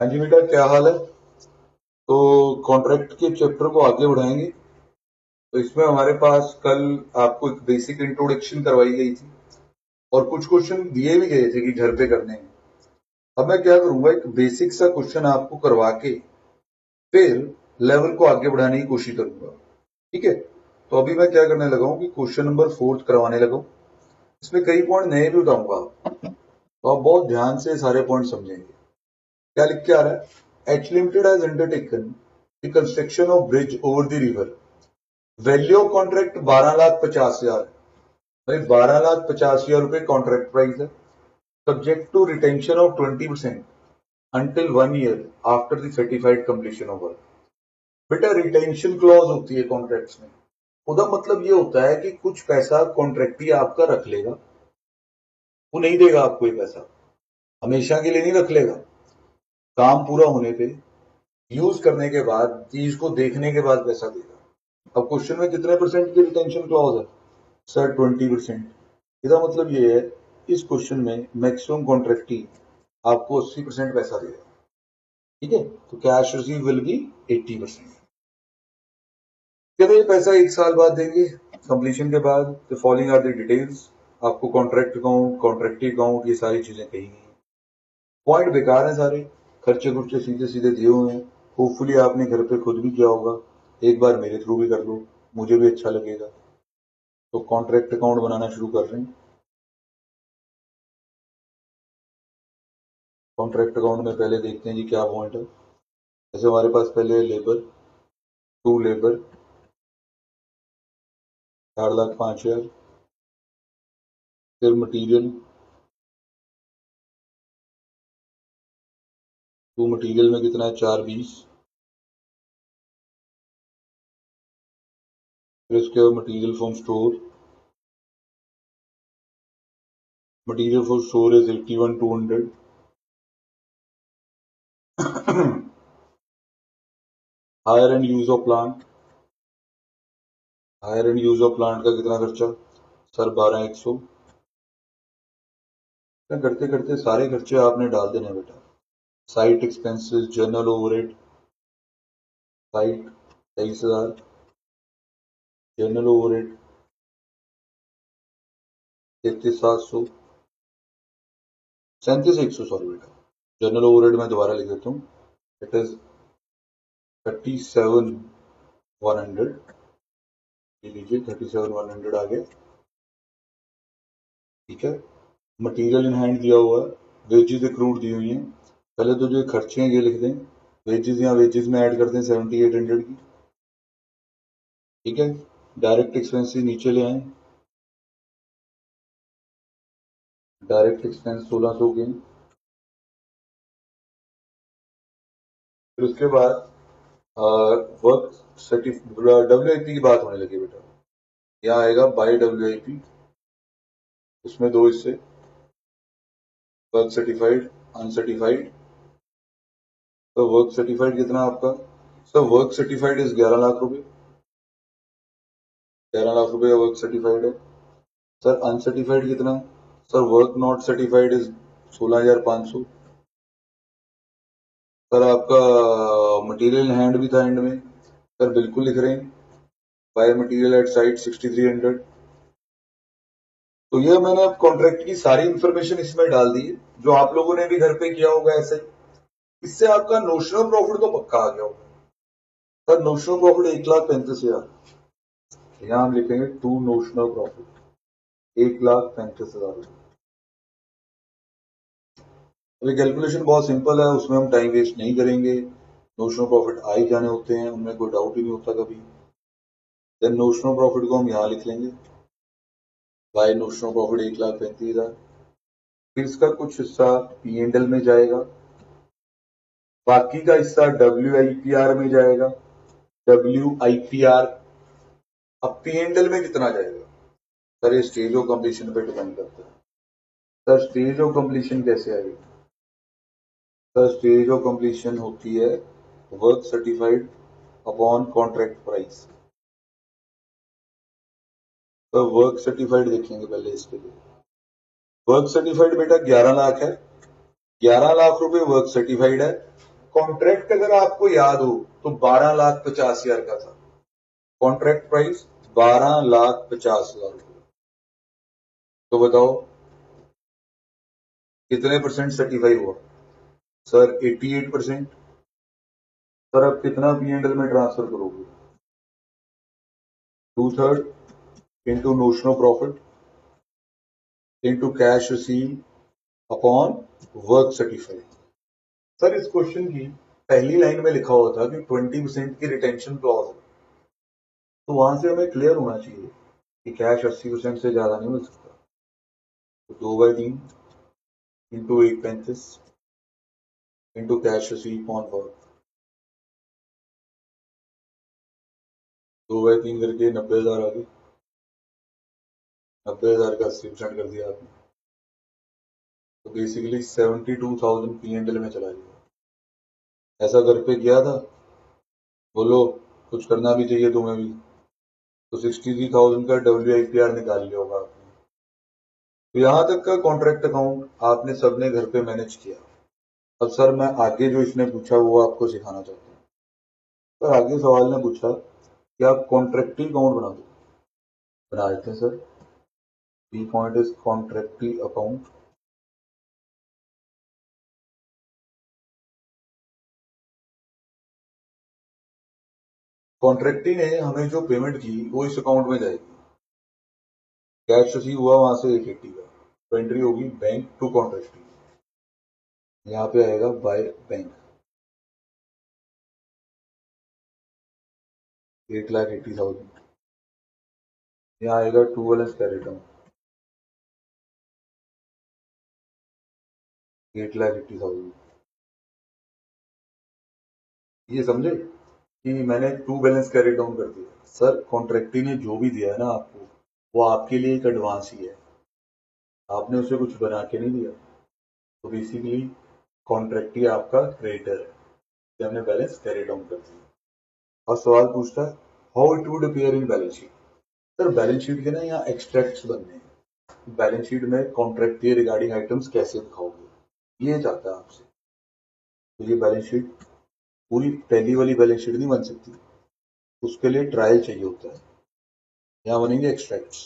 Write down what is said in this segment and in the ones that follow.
हाँ जी बेटा, क्या हाल है? तो कॉन्ट्रैक्ट के चैप्टर को आगे बढ़ाएंगे। तो इसमें हमारे पास कल आपको एक बेसिक इंट्रोडक्शन करवाई गई थी और कुछ क्वेश्चन दिए भी गए थे कि घर पे करने हैं। अब मैं क्या करूंगा, एक बेसिक सा क्वेश्चन आपको करवा के फिर लेवल को आगे बढ़ाने की कोशिश करूंगा। ठीक है? तो अभी मैं क्या करने लगा हूं कि क्वेश्चन नंबर 4 करवाने लगा हूं। इसमें कई पॉइंट नए भी उठाऊंगा, तो आप बहुत ध्यान से सारे पॉइंट समझेंगे। क्या लिख के आ रहा है? H limited has undertaken the construction of bridge over the river. Value of contract 12,50,000। भाई 12,50,000 रुपए कॉन्ट्रैक्ट प्राइस है, subject to retention of 20% until 1 year after the certified completion of work. बेटा रिटेंशन क्लॉज होती है कॉन्ट्रैक्ट्स में। उसका मतलब ये होता है कि कुछ पैसा कॉन्ट्रैक्टी आपका रख लेगा, वो नहीं देगा आपको ये पैसा, हमेशा के लिए नहीं रख लेगा। काम पूरा होने पे, यूज करने के बाद, चीज को देखने के बाद पैसा देगा। अब क्वेश्चन में कितने परसेंट की रिटेंशन क्लॉज है? सर 20%। इसका मतलब ये है, इस क्वेश्चन में मैक्सिमम कॉन्ट्रैक्टी आपको 80% पैसा देगा। ठीक है? तो कैश रिसीव विल बी 80%। कहते ये पैसा 1 साल बाद देंगे कंप्लीशन के बाद। The following are the details. आपको कॉन्ट्रैक्ट अकाउंट, कॉन्ट्रैक्टी अकाउंट, ये सारी चीजें कही गई हैं। पॉइंट बेकार है सारे, खर्चे खुर्चे सीधे सीधे दिए हुए हैं। होपफुली आपने घर पे खुद भी किया होगा, एक बार मेरे थ्रू भी कर लो, मुझे भी अच्छा लगेगा। तो कॉन्ट्रैक्ट अकाउंट बनाना शुरू कर रहे हैं। कॉन्ट्रैक्ट अकाउंट में पहले देखते हैं जी क्या पॉइंट है। जैसे हमारे पास पहले लेबर, टू लेबर 4,05,000। फिर मटीरियल, टू मटीरियल में कितना है? 4,20। फिर उसके बाद material from store, material for store is 81,200। Hire and use of plant, hire and use of plant का कितना खर्चा? सर 12,100। करते करते सारे खर्चे आपने डाल देने बेटा। Site expenses, general overhead, site 23,000, general overhead 33,700, 37,100, sorry बेटा। जनरल ओवरहेड में दोबारा लिख देता हूँ, इट इज 37,100। लीजिए 37,100 आ गया। ठीक है? मटेरियल इन हैंड दिया हुआ है, वेजेस एक्रूड दी हुई हैं। पहले तो जो खर्चे हैं ये लिख दें, वेजेस या वेजेस में ऐड कर दें 7,800 की। ठीक है? डायरेक्ट एक्सपेंसेस नीचे ले आए, डायरेक्ट एक्सपेंस 1,600 के। फिर उसके बाद वर्क सर्टिफिकेट, WIP की बात होने लगी बेटा। यहाँ आएगा बाय WIP, उसमें दो हिस्से, वर्क सर्टिफाइड, अनसर्टिफाइड। तो वर्क सर्टिफाइड कितना आपका? Sir work certified is 11 lakh रुपए, 11 लाख रुपए का वर्क सर्टिफाइड है। सर अनसर्टिफाइड कितना? Sir work not certified is 16,500। Sir आपका मटेरियल हैंड भी था एंड में, सर बिल्कुल लिख रहे हैं, बाय मटेरियल एट साइट 6,300। तो ये मैंने अब कॉन्ट्रैक्ट की सारी इंफॉर्मेशन इसमें डाल दी है, जो आप लोगों ने भी घर पे किया होगा ऐसे ही। इससे आपका नोशनल प्रॉफिट तो पक्का आ गया होगा। सर नोशनल प्रॉफिट 1,35,000, यहाँ हम लिखेंगे टू नोशनल प्रॉफिट 1,35,000। अभी कैलकुलेशन बहुत सिंपल है, उसमें हम टाइम वेस्ट नहीं करेंगे। नोशनल प्रॉफिट आ ही जाने होते हैं, उनमें कोई डाउट ही नहीं होता कभी। देन नोशनल प्रॉफिट को हम यहाँ लिख लेंगे, बाय नोशनल प्रॉफिट 1,35,000। फिर इसका कुछ हिस्सा P&L में जाएगा, बाकी का हिस्सा WIPR में जाएगा। WIPR, अब P&L में कितना जाएगा? सर ये स्टेज ऑफ कंप्लीशन पे डिपेंड करता है। सर स्टेज ऑफ कंप्लीशन कैसे आएगी? सर स्टेज ऑफ कंप्लीशन होती है work certified upon contract price. तो वर्क सर्टिफाइड देखेंगे पहले इसके लिए। वर्क सर्टिफाइड बेटा 11 लाख है, 11 लाख रुपए वर्क सर्टिफाइड है। कॉन्ट्रैक्ट अगर आपको याद हो तो 12,50,000 का था, कॉन्ट्रैक्ट प्राइस 12,50,000। तो बताओ कितने परसेंट सर्टिफाई हुआ? सर 88%। सर अब कितना P&L में ट्रांसफर करोगे? 2/3 into notional profit into cash received upon work certified। Sir इस क्वेश्चन की पहली लाइन में लिखा हुआ था कि 20% की रिटेंशन क्लॉज है, तो वहां से हमें क्लियर होना चाहिए कि कैश 80% से ज्यादा नहीं मिल सकता। तो 2/3 into 1/35 into cash receive on work, 2/3 करके 90,000 आ गई। 90,000 का 80% कर दिया आपने, तो बेसिकली 72,000 P&L में चला गया। ऐसा घर पे किया था? बोलो, कुछ करना भी चाहिए तुम्हें भी। तो 63,000 का WIPR निकाल लिया होगा आपने। तो यहां तक का कॉन्ट्रैक्ट अकाउंट आपने सबने घर पे मैनेज किया। अब सर मैं आगे जो इसने पूछा वो आपको सिखाना चाहता हूँ। सर आगे सवाल ने पूछा कि आप कॉन्ट्रैक्टी अकाउंट बना दो, बना देते हैं sir. B point is contractee account. Contractee ने हमें जो पेमेंट की वो इस अकाउंट में जाएगी। कैश रिसीव हुआ वहां से 880 का, तो एंट्री होगी बैंक टू कॉन्ट्रैक्टी। यहाँ पे आएगा बाय बैंक 8,80,000। यहाँ आएगा टू बैलेंस कैरेट डाउन 8,80,000। ये समझे कि मैंने टू बैलेंस कैरेट डाउन कर दिया। सर कॉन्ट्रैक्टी ने जो भी दिया है ना आपको, वो आपके लिए एक एडवांस ही है, आपने उसे कुछ बना के नहीं दिया। तो बेसिकली कॉन्ट्रैक्टी आपका क्रेडिटर है, कि हमने बैलेंस कैरी डाउन कर दिया। और सवाल पूछता है how it would appear in balance sheet. Sir balance sheet के ना यहाँ एक्सट्रैक्ट्स बनने हैं, बैलेंस शीट में कॉन्ट्रैक्टी रिगार्डिंग आइटम्स कैसे दिखाओगे, ये चाहता है आपसे। तो ये बैलेंस शीट पूरी पहली वाली बैलेंस शीट नहीं बन सकती, उसके लिए ट्रायल चाहिए होता है। यहाँ बनेंगे एक्सट्रैक्ट्स,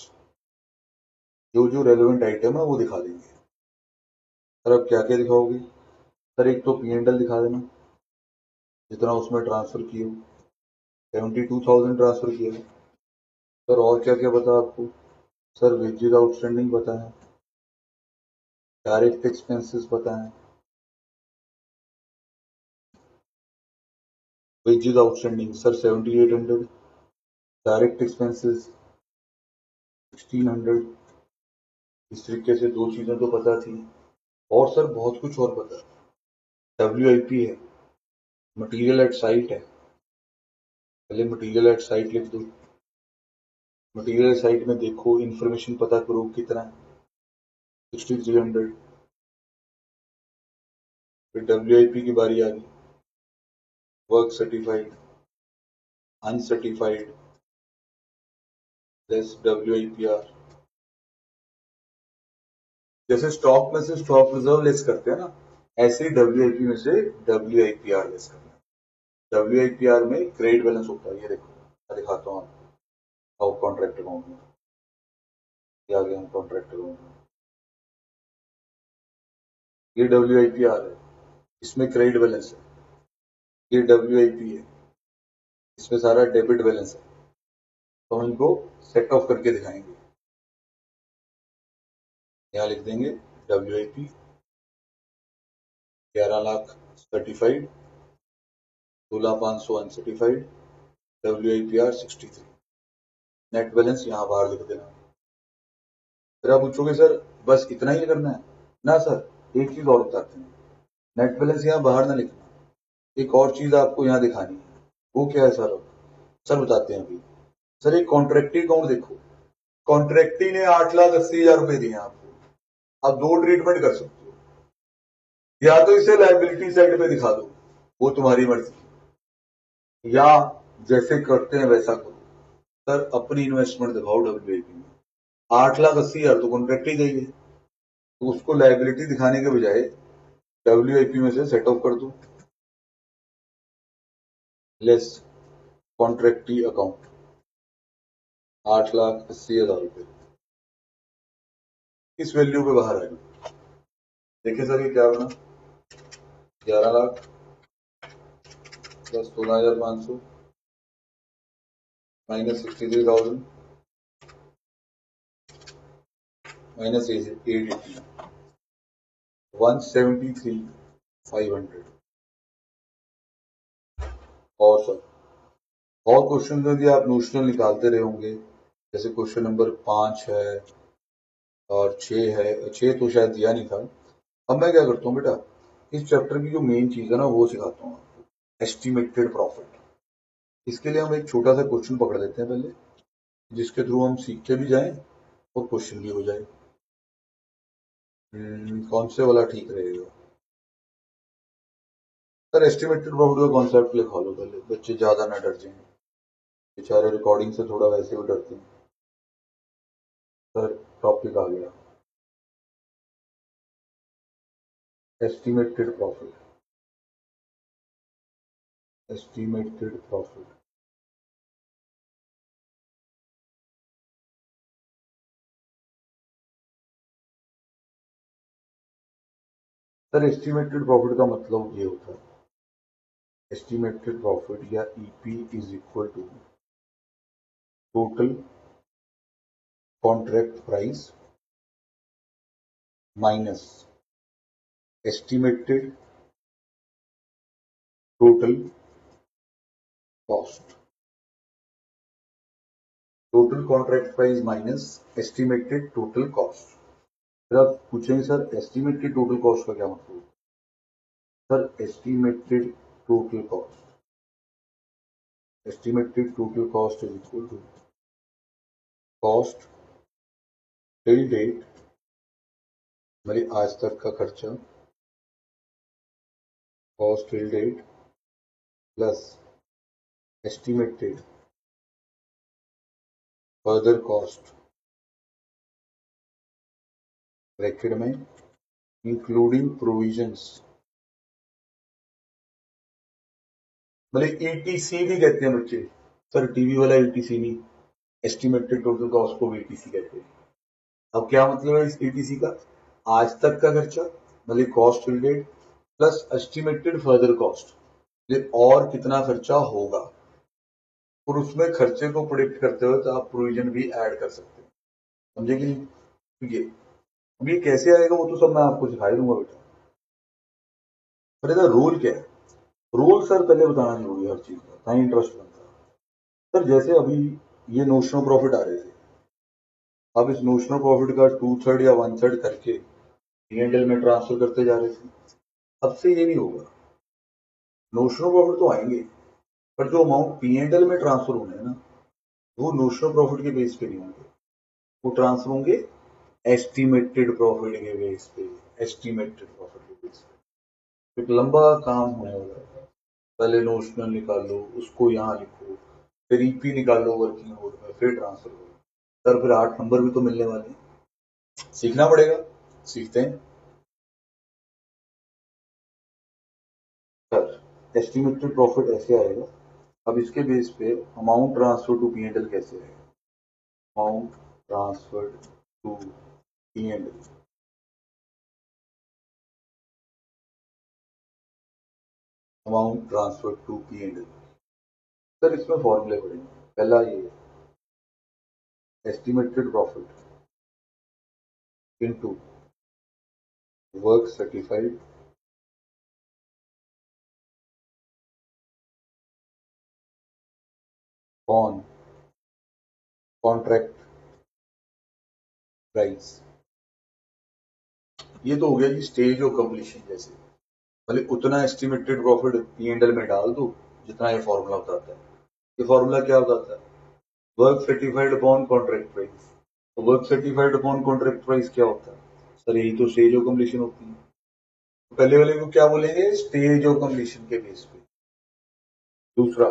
जो जो रेलेवेंट आइटम है वो दिखा देंगे। सर अब क्या क्या दिखाओगे? सर एक तो P&L दिखा देना, जितना उसमें ट्रांसफर किए हो। 72,000 ट्रांसफर किए। सर और क्या क्या पता आपको? सर वेजेस आउटस्टैंडिंग पता है, डायरेक्ट एक्सपेंसेस पता है। Wages outstanding sir 7,800, direct expenses 1,600। इस तरीके से दो चीजें तो पता थी, और सर बहुत कुछ और पता है। WIP है, मटेरियल एट साइट है, पहले मटेरियल एट साइट लिख दो। मटेरियल साइट में देखो इंफॉर्मेशन पता करो कितना है, 6,300। फिर WIP की बारी आ गई, work certified uncertified less WIPR। जैसे स्टॉक में से स्टॉक रिजर्व लेस करते हैं ना, ऐसे ही WIP में से WIPR लेस करना है। WIPR में क्रेडिट बैलेंस होता है, ये देखो मैं दिखाता हूँ आपको। कॉन्ट्रैक्ट अकाउंट में ये आ गया, कॉन्ट्रैक्ट अकाउंट में ये WIPR है, इसमें क्रेडिट बैलेंस है। ये WIP है, इसमें सारा डेबिट बैलेंस है। तो हम इनको सेट ऑफ करके दिखाएंगे। यहाँ लिख देंगे WIP 11 lakh certified, 16,500 uncertified, WIPR 63। Net balance यहाँ बाहर लिख देना। फिर आप पूछोगे सर बस इतना ही करना है ना? सर एक चीज और बताते हैं, नेट बैलेंस यहाँ बाहर ना लिखना, एक और चीज आपको यहाँ दिखानी है। वो क्या है सर? सर बताते हैं अभी। सर एक कॉन्ट्रैक्टी अकाउंट देखो, कॉन्ट्रैक्टी ने 8,80,000 रुपए दिए आपको। आप दो ट्रीटमेंट कर सकते हो, या तो इसे लाइबिलिटी साइड पे दिखा दो, वो तुम्हारी मर्जी, या जैसे करते हैं वैसा करो। सर अपनी इन्वेस्टमेंट दिखाओ WIP में, 8,80,000 तो कॉन्ट्रैक्ट ही गई है, तो उसको लाइबिलिटी दिखाने के बजाय WIP में से सेट ऑफ कर दो। लेस कॉन्ट्रैक्टी अकाउंट 8,80,000 रुपये इस वैल्यू पे बाहर आएगा। देखिए सर ये क्या बना, 11 लाख प्लस 16,500 माइनस 63,000 माइनस 880 173,500। और सर और क्वेश्चन में भी आप नोशनल निकालते रहे होंगे, जैसे क्वेश्चन नंबर 5 है और 6 है, 6 तो शायद दिया नहीं था। अब मैं क्या करता हूँ बेटा, इस चैप्टर की जो मेन चीज है ना वो सिखाता हूँ आपको, एस्टिमेटेड प्रॉफिट। इसके लिए हम एक छोटा सा क्वेश्चन पकड़ लेते हैं पहले, जिसके थ्रू हम सीखते भी जाएं और क्वेश्चन भी हो जाए। कौन से वाला ठीक रहेगा सर? एस्टिमेटेड प्रॉफिट का कॉन्सेप्ट लिखा लो पहले, बच्चे ज्यादा ना डर जाएं, बेचारे रिकॉर्डिंग से थोड़ा वैसे भी डरते हैं। सर टॉपिक आ गया, estimated profit. Estimated profit sir, estimated profit का मतलब ये होता है, एस्टिमेटेड प्रॉफिट या EP is equal to total contract price minus estimated total cost. Total contract price minus estimated total cost. फिर आप पूछेंगे सर एस्टिमेटेड टोटल कॉस्ट का क्या मतलब? Sir estimated total cost, estimated total cost is equal to cost till date, मतलब आज तक का खर्चा, cost till date plus estimated further cost bracket में इंक्लूडिंग प्रोविजंस, मतलब ईटीसी भी कहते हैं बच्चे। सर टीवी वाला ईटीसी नहीं, एस्टिमेटेड टोटल कॉस्ट को भी ईटीसी कहते हैं। अब क्या मतलब है इस ईटीसी का? आज तक का खर्चा मतलब cost till date plus estimated further cost, और कितना खर्चा होगा, और उसमें खर्चे को प्रिडिक्ट करते हुए तो आप प्रोविजन भी ऐड कर सकते हैं। समझे कि नहीं? तो ये कैसे आएगा वो तो सब मैं आपको सिखा ही दूंगा बेटा। पर इसका रूल क्या है? रूल सर पहले बताना जरूरी है हर चीज का, ताकि इंटरेस्ट बनता है। सर जैसे अभी ये नोशनल प्रॉफिट आ रहे थे, अब इस नोशनल प्रॉफिट का 2/3 या 1/3 करके पीएनएल में ट्रांसफर करते जा रहे थे। अब से ये नहीं होगा, नोशनल प्रॉफिट तो आएंगे, पर जो अमाउंट पीएनएल में ट्रांसफर होने हैं ना, वो नोशनल प्रॉफिट के बेस पे नहीं होंगे, वो ट्रांसफर होंगे एस्टिमेटेड प्रॉफिट के बेस पे। एस्टिमेटेड प्रॉफिट के बेस पे एक लंबा काम होने वाला है। पहले नोशनल निकालो, उसको यहाँ लिखो, फिर ईपी निकालो वर्किंग नोट में, फिर ट्रांसफर करो। सर फिर 8 नंबर भी तो मिलने वाले हैं, सीखना पड़ेगा। सीखते हैं सर। एस्टिमेटेड प्रॉफिट ऐसे आएगा, अब इसके बेस पे अमाउंट ट्रांसफर टू पीएनएल कैसे आएगा? Amount transferred to PNL, amount transfer to PNL. Sir इसमें फॉर्मूले पड़ेंगे। पहला ये estimated profit into work certified on contract price. ये तो हो गया जी स्टेज ऑफ कंप्लीशन जैसे, मतलब उतना एस्टिमेटेड प्रॉफिट पीएनएल में डाल दो जितना ये फॉर्मूला बताता है। ये फॉर्मूला क्या बताता है? Work certified upon contract price. तो work certified upon contract price क्या होता है? सर यही तो स्टेज ऑफ कंप्लीशन होती है। तो पहले वाले को क्या बोलेंगे? स्टेज ऑफ कंप्लीशन के बेस पे। दूसरा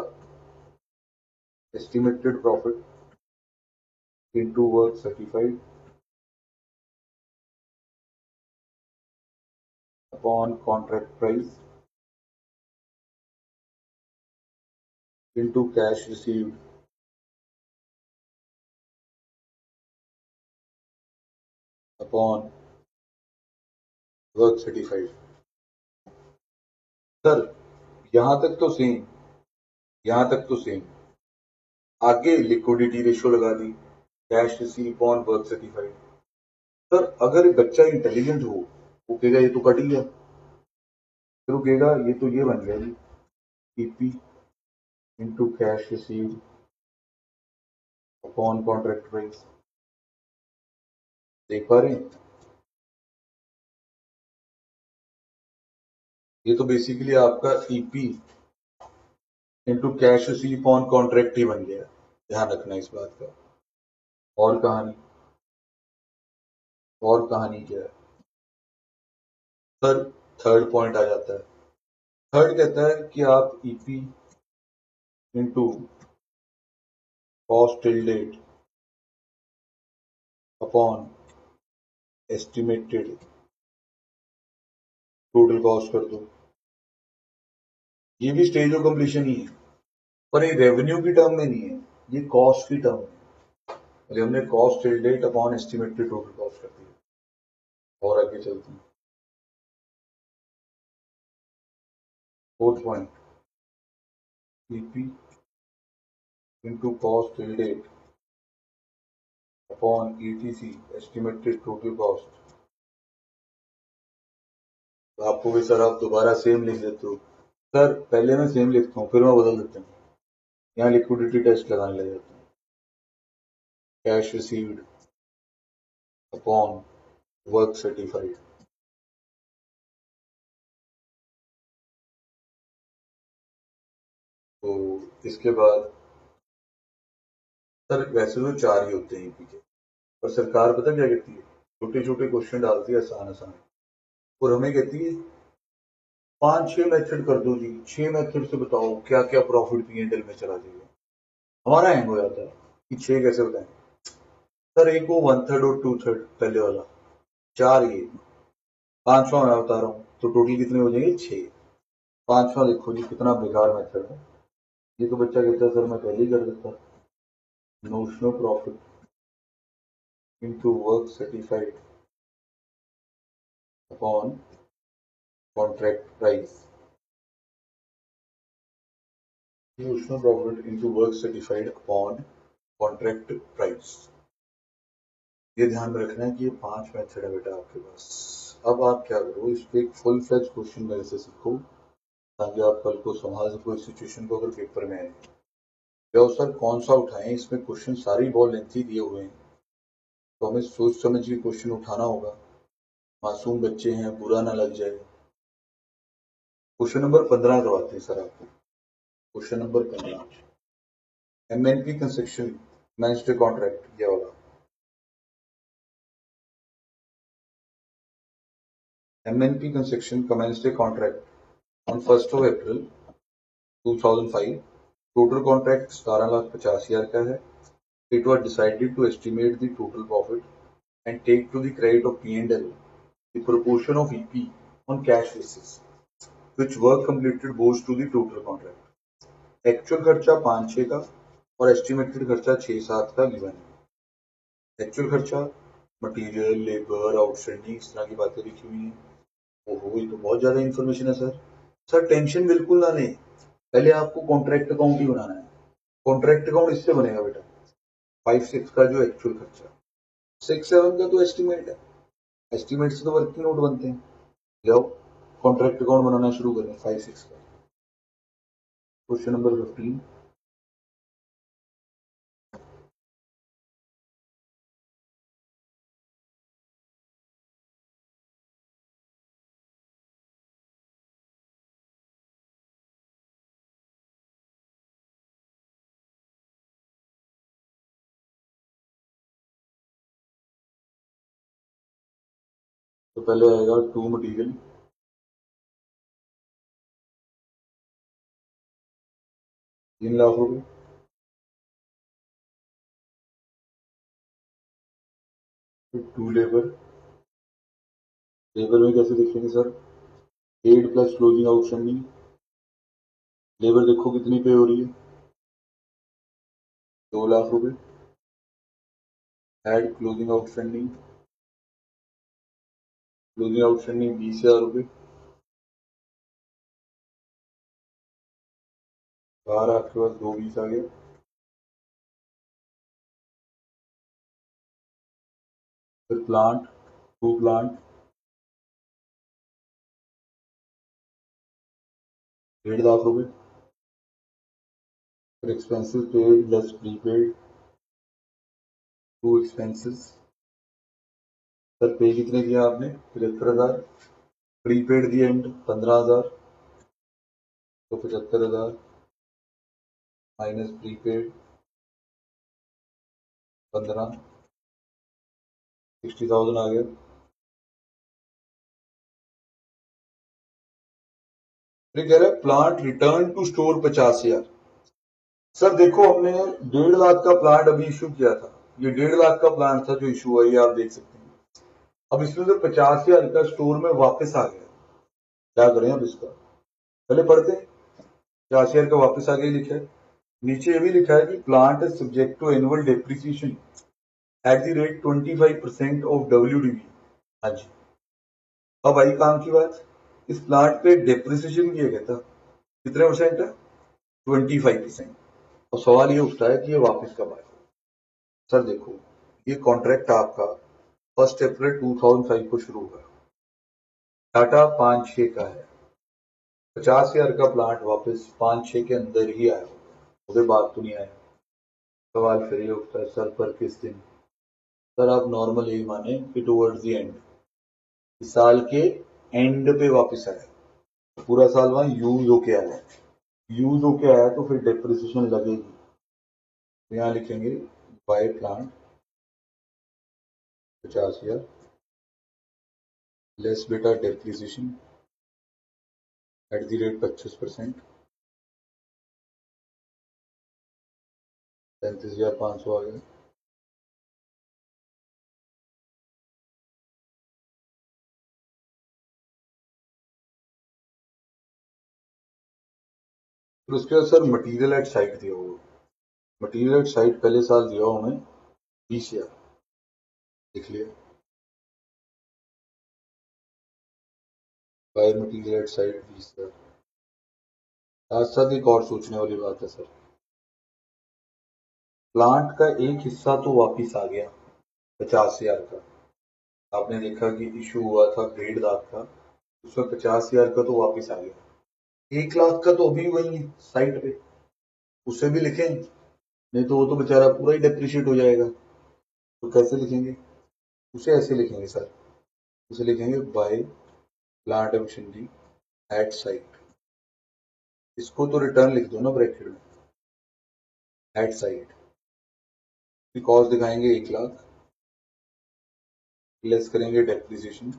estimated profit into work certified upon contract price into cash received upon work certified। Sir यहां तक तो सेम, यहां तक तो सेम। आगे लिक्विडिटी रेशियो लगा दी, cash receive upon work certified. Sir अगर बच्चा इंटेलिजेंट हो वो कहेगा ये तो कट ही गया, फिर वो कहेगा ये तो ये बन गया जी, EP into cash receive upon contract price. देख पा रहे हैं, ये तो बेसिकली आपका EP into cash receive upon contract ही बन गया। ध्यान रखना इस बात का। और कहानी, और कहानी क्या है सर? थर्ड पॉइंट आ जाता है। थर्ड कहता है कि आप EP into cost till date upon estimated total cost कर दो। ये भी स्टेज ऑफ कंप्लीशन ही है, पर ये रेवेन्यू की टर्म में नहीं है, ये कॉस्ट की टर्म है। अरे हमने cost till date upon estimated total cost कर दिया। और आगे चलते हैं। Fourth point, EP into cost till date upon ETC estimated total cost. तो आपको भी सर आप दोबारा सेम लिख देते हो। सर पहले मैं सेम लिखता हूँ फिर मैं बदल देता हूँ, यहाँ लिक्विडिटी टेस्ट लगाने लग जाता हूँ। Cash received upon work certified. तो इसके बाद सर वैसे तो चार ही होते हैं ईपी के, पर सरकार पता क्या कहती है, छोटे छोटे क्वेश्चन डालती है आसान आसान, और हमें कहती है 5-6 मेथड कर दो जी, 6 मेथड से बताओ क्या क्या प्रॉफिट पीएनएल में चला जाएगा। हमारा हैंग हो जाता है कि 6 कैसे बताएं। सर एक वो 1/3 और 2/3 पहले वाला, 4 ये, 5वां मैं बता रहा हूँ, तो टोटल कितने हो जाएंगे 6। 5वां देखो जी कितना बेकार मेथड है। ये तो बच्चा कहता है सर मैं पहले ही कर देता। Notional profit into work certified upon contract price। Notional profit into work certified upon contract price। ये ध्यान में रखना है कि ये 5 मेथड है बेटा आपके पास। अब आप क्या करो, इस पे एक फुल फ्लेज क्वेश्चन मेरे से सीखो, ताकि आप कल को संभाल सको इस सिचुएशन को अगर पेपर में आए। क्या सर कौन सा उठाएं, इसमें क्वेश्चन सारी बहुत लेंथी दिए हुए हैं, तो हमें सोच समझ के क्वेश्चन उठाना होगा। मासूम बच्चे हैं, बुरा ना लग जाए। क्वेश्चन नंबर 15 करवाते हैं सर आपको। Question number 15, MNP construction manager contract, ये वाला। MNP construction commenced a contract on 1st of April 2005। Total contract 17,50,000 का है। It was decided to estimate the total profit and take to the credit of P&L the proportion of EP on cash basis, which work completed goes to the total contract। Actual खर्चा 5-6 का और estimated खर्चा 6-7 का given है। Actual खर्चा material, labour, outstanding, इस तरह की बातें लिखी हुई हैं। ओहो ये तो बहुत ज्यादा इंफॉर्मेशन है सर। सर टेंशन बिल्कुल ना लें, पहले आपको कॉन्ट्रैक्ट अकाउंट ही बनाना है। कॉन्ट्रैक्ट अकाउंट इससे बनेगा बेटा, 5-6 का जो एक्चुअल खर्चा, 6-7 का तो एस्टिमेट है, एस्टिमेट से तो वर्किंग नोट बनते हैं। जाओ कॉन्ट्रैक्ट अकाउंट बनाना शुरू करें 5-6 का। क्वेश्चन नंबर 15, तो पहले आएगा टू मटीरियल, 3 लाख रुपए। फिर टू लेबर, लेबर में कैसे देखेंगे sir, paid plus closing outstanding. Labour देखो कितनी पे हो रही है, 2 लाख रुपए। Add closing outstanding, closing outstanding 20,000 रुपए। बाहर आपके पास 2 20 आ गया। फिर प्लांट, 2 प्लांट, 1.5 लाख रुपए। फिर expenses paid less prepaid, 2 expenses. Sir पे कितने दिया आपने? 75,000। प्रीपेड दी एंड 15,000, तो 75,000 माइनस प्रीपेड 15, 60,000 आ गया। फिर कह रहा है plant return to store 50,000। Sir देखो हमने 1.5 लाख का प्लांट अभी इशू किया था, ये 1.5 लाख का प्लांट था जो इशू हुआ, ये आप देख सकते हैं। अब इसमें से 50,000 का स्टोर में वापस आ गया, क्या करें अब इसका? पहले पढ़ते हैं। 50,000 का वापस आ गया लिखा है। नीचे ये भी लिखा है कि plant is subject to annual depreciation at the rate 25% of WDV। हाँ जी। अब आई काम की बात, इस प्लांट पे डेप्रिसिएशन किया गया था, कितने परसेंट है? 25%। और सवाल ये उठता है कि ये वापस कब आएगा? सर देखो, ये कॉन्ट्रैक्ट आपका 1 अप्रैल 2005 को शुरू हुआ, टाटा 5-6 का है। 50,000 का प्लांट वापस 5-6 के अंदर ही आया, उसके बाद तो नहीं आया। सवाल फिर ये उठता है सर पर किस दिन? सर आप नॉर्मल यही माने कि टुवर्ड्स द एंड, साल के एंड पे वापस आया, पूरा साल वहां यूज होके आया, यूज होके आया तो फिर डेप्रिसिएशन लगेगी। तो यहाँ लिखेंगे बाय प्लांट 50,000 लेस बेटा डेप्रिसिएशन एट द रेट 25%, 35,500 आ गया। फिर उसके बाद सर मटीरियल एट साइट दिया हुआ, मटीरियल एट साइट पहले साल दिया हुआ हमें 20,000, लिख लिया। By material at site 20,000। साथ साथ एक और सोचने वाली बात है सर, प्लांट का एक हिस्सा तो वापिस आ गया 50,000 का, आपने देखा कि इशू हुआ था 1.5 लाख का, उसमें 50,000 का तो वापिस आ गया। 1 लाख का तो अभी वही साइट पे, उसे भी लिखें, नहीं तो वो तो बेचारा पूरा ही डेप्रिशिएट हो जाएगा। तो कैसे लिखेंगे? उसे ऐसे लिखेंगे सर, उसे लिखेंगे by plant efficiency eight site, इसको तो रिटर्न लिख दो ना ब्रैकेट में, एट साइट। कॉस्ट दिखाएंगे 1 लाख, लेस करेंगे डेप्रिसिएशन,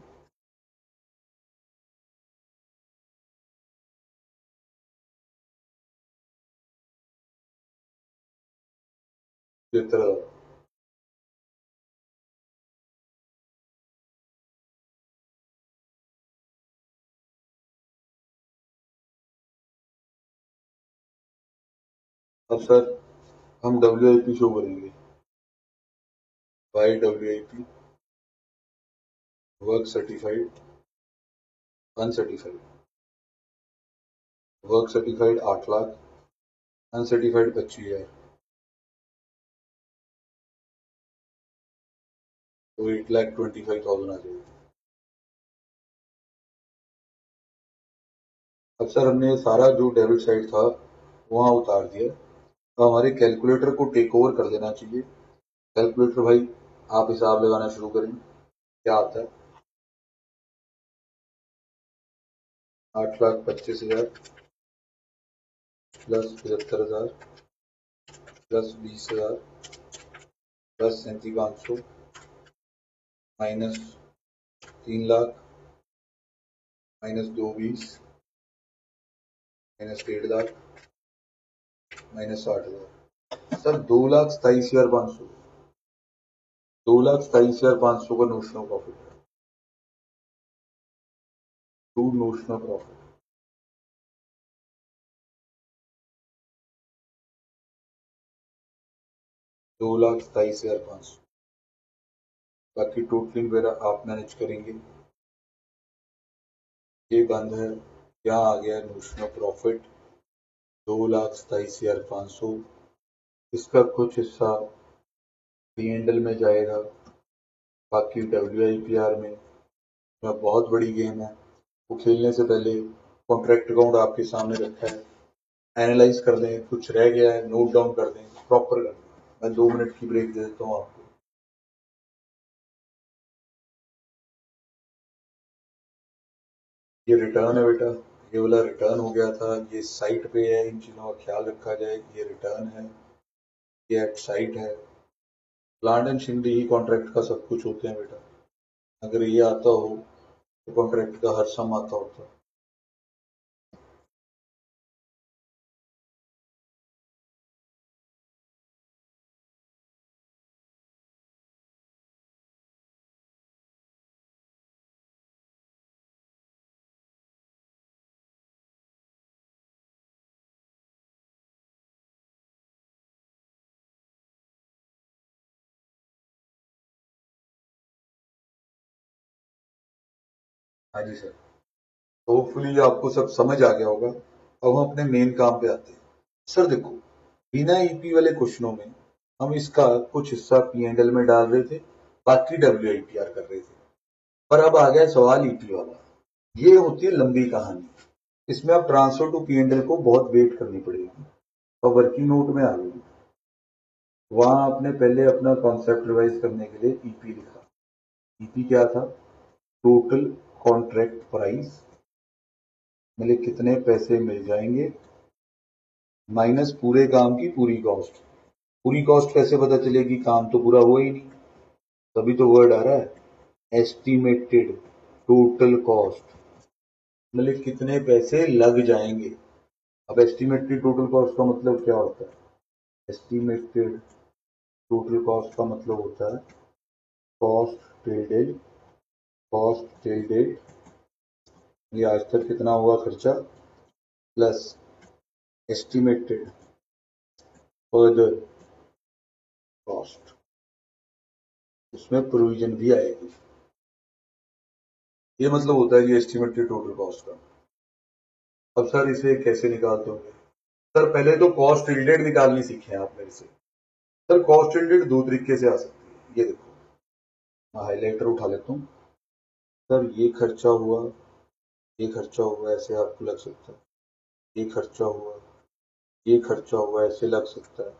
बेहतर। अब सर हम WIP शो करेंगे, by WIP work certified uncertified, work certified 8 lakh, uncertified 25,000, तो 8,25,000 आ जाएगा। अब सर हमने सारा जो डेबिट साइड था वहां उतार दिया, तो हमारे कैलकुलेटर को टेक ओवर कर देना चाहिए। कैलकुलेटर भाई आप हिसाब लगाना शुरू करें, क्या आता है? 8,25,000 plus 75,000 plus 20,000 plus 37,500 minus 3 lakh minus 220 minus 1.5 lakh minus 60,000। Sir 2,27,500, 2,27,500 का नोशनल प्रॉफिट है, टू नोशनल प्रॉफिट। 2,27,500। बाकी टोटलिंग वगैरह आप मैनेज करेंगे। ये बंद है, यहाँ आ गया नोशनल प्रॉफिट 2,27,500। इसका कुछ हिस्सा P&L में जाएगा, बाकी WIPR में बहुत बड़ी गेम है, वो खेलने से पहले कॉन्ट्रैक्ट अकाउंट आपके सामने रखा है, एनालाइज कर दें, कुछ रह गया है नोट डाउन कर दें, प्रॉपर कर दें। मैं 2 मिनट की ब्रेक दे देता हूँ आपको। ये रिटर्न है बेटा, ये वाला रिटर्न हो गया था, ये साइट पे है, इन चीज़ों का ख्याल रखा जाए। ये रिटर्न है, ये एट साइट है। Plant and machinery he contract का सब कुछ होते हैं बेटा। अगर ये आता हो तो कॉन्ट्रैक्ट का हर सम आता होता है। हाँ जी सर, होपफुली आपको सब समझ आ गया होगा। अब हम अपने मेन काम पे आते हैं। सर देखो, बिना ईपी वाले क्वेश्चनों में हम इसका कुछ हिस्सा P&L में डाल रहे थे, बाकी WIPR कर रहे थे। पर अब आ गया सवाल ईपी वाला। ये होती है लंबी कहानी, इसमें अब ट्रांसफर टू P&L को बहुत वेट करनी पड़ेगी। और वर्किंग नोट में आ गई, वहां आपने पहले अपना कॉन्सेप्ट रिवाइज करने के लिए ईपी लिखा। ईपी क्या था? टोटल कॉन्ट्रैक्ट प्राइस, मतलब कितने पैसे मिल जाएंगे, माइनस पूरे काम की पूरी कॉस्ट। पूरी कॉस्ट कैसे पता चलेगी, काम तो पूरा हुआ ही नहीं, तभी तो वर्ड आ रहा है एस्टिमेटेड टोटल कॉस्ट, मतलब कितने पैसे लग जाएंगे। अब एस्टिमेटेड टोटल कॉस्ट का मतलब क्या होता है? एस्टिमेटेड टोटल कॉस्ट का मतलब होता है कॉस्ट टिल डेट, ये आज तक कितना हुआ खर्चा, प्लस एस्टिमेटेड फर्दर कॉस्ट, उसमें प्रोविजन भी आएगी। ये मतलब होता है ये एस्टिमेटेड टोटल कॉस्ट का। अब सर इसे कैसे निकालते होंगे? सर पहले तो कॉस्ट टिल डेट निकालनी सीखे आप मेरे से। सर कॉस्ट टिल डेट दो तरीके से आ सकती है, ये देखो, मैं हाईलाइटर उठा लेता हूँ। सर ये खर्चा हुआ ऐसे आपको लग सकता है, ये खर्चा हुआ, ये खर्चा हुआ ऐसे लग सकता है,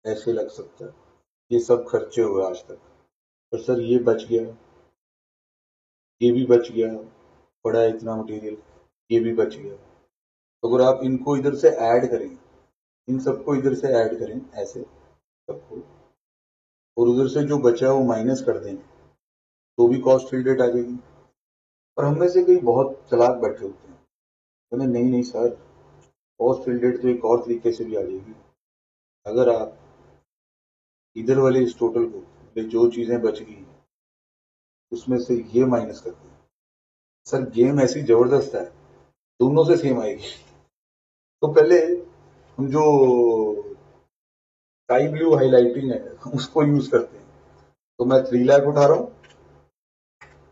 ऐसे लग सकता है, ये सब खर्चे हुए आज तक। और सर ये बच गया, ये भी बच गया, पड़ा है इतना मटेरियल, ये भी बच गया। तो अगर आप इनको इधर से ऐड करें, इन सबको इधर से ऐड करें ऐसे सबको, और उधर से जो बचा है वो माइनस कर दें, तो भी कॉस्ट टिल डेट आ जाएगी। और हम में से कई बहुत चालाक बैठे होते हैं, कहते नहीं नहीं सर, कॉस्ट टिल डेट तो एक और तरीके से भी आ जाएगी। अगर आप इधर वाले इस टोटल को, जो चीजें बच गई उसमें से ये माइनस कर दें, सर गेम ऐसी जबरदस्त है, दोनों से सेम आएगी। तो पहले हम जो स्काई ब्लू हाईलाइटिंग है उसको यूज करते हैं। तो मैं 3 लाख उठा रहा हूँ,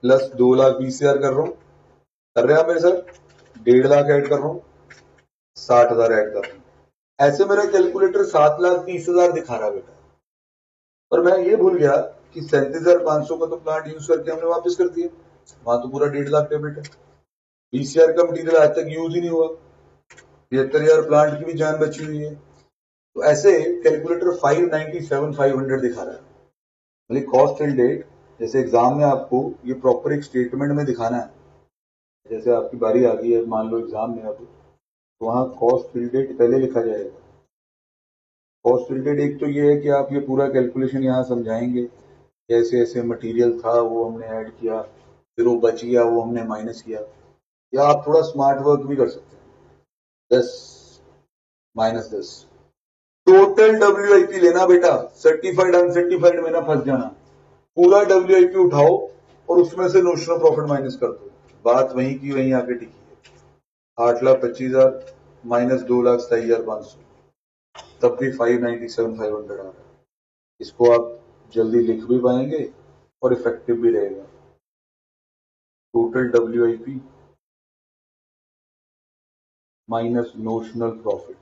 प्लस 2,20,000 कर रहा हूँ, कर रहे हैं आप मेरे सर, 1.5 लाख ऐड कर रहा हूँ, 60,000 ऐड कर रहा हूँ। ऐसे मेरा कैलकुलेटर 7,30,000 दिखा रहा है बेटा। पर मैं ये भूल गया कि 37,500 का तो प्लांट यूज करके हमने वापस कर दिया, वहां तो पूरा 1.5 लाख पेमेंट है। 20,000 का मटीरियल आज तक यूज ही नहीं हुआ, 73,000 प्लांट की भी जान बची हुई है। तो ऐसे कैलकुलेटर 597,500 दिखा रहा है। मतलब कॉस्ट टिल डेट, जैसे एग्जाम में आपको ये प्रॉपर एक स्टेटमेंट में दिखाना है, जैसे आपकी बारी आ गई है मान लो एग्जाम में, अब तो वहां कॉस्ट टिल डेट पहले लिखा जाएगा। कॉस्ट टिल डेट एक तो ये है कि आप ये पूरा कैलकुलेशन यहाँ समझाएंगे, कैसे ऐसे मटेरियल था वो हमने ऐड किया, फिर वो बच गया वो हमने माइनस किया। या आप थोड़ा स्मार्ट वर्क भी कर सकते हैं, 10 माइनस 10, टोटल WIP लेना बेटा, सर्टिफाइड अनसर्टिफाइड में ना फंस जाना। पूरा WIP उठाओ और उसमें से नोशनल प्रॉफिट माइनस कर दो, बात वहीं की वहीं आके टिकी है। 8,25,000 माइनस 2,27,500, तब भी 597,500 आ रहा है। इसको आप जल्दी लिख भी पाएंगे और इफेक्टिव भी रहेगा। Total WIP minus notional profit,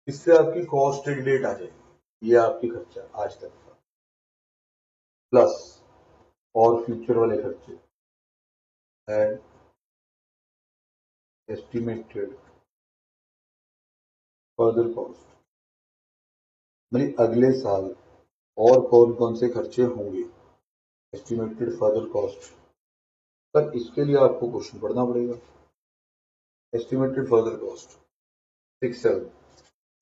इससे आपकी कॉस्ट डेट आ जाएगी। ये आपकी खर्चा आज तक का, प्लस और फ्यूचर वाले खर्चे एंड एस्टिमेटेड फर्दर कॉस्ट, मतलब अगले साल और कौन कौन से खर्चे होंगे, एस्टिमेटेड फर्दर कॉस्ट। पर इसके लिए आपको क्वेश्चन पढ़ना पड़ेगा। एस्टिमेटेड फर्दर कॉस्ट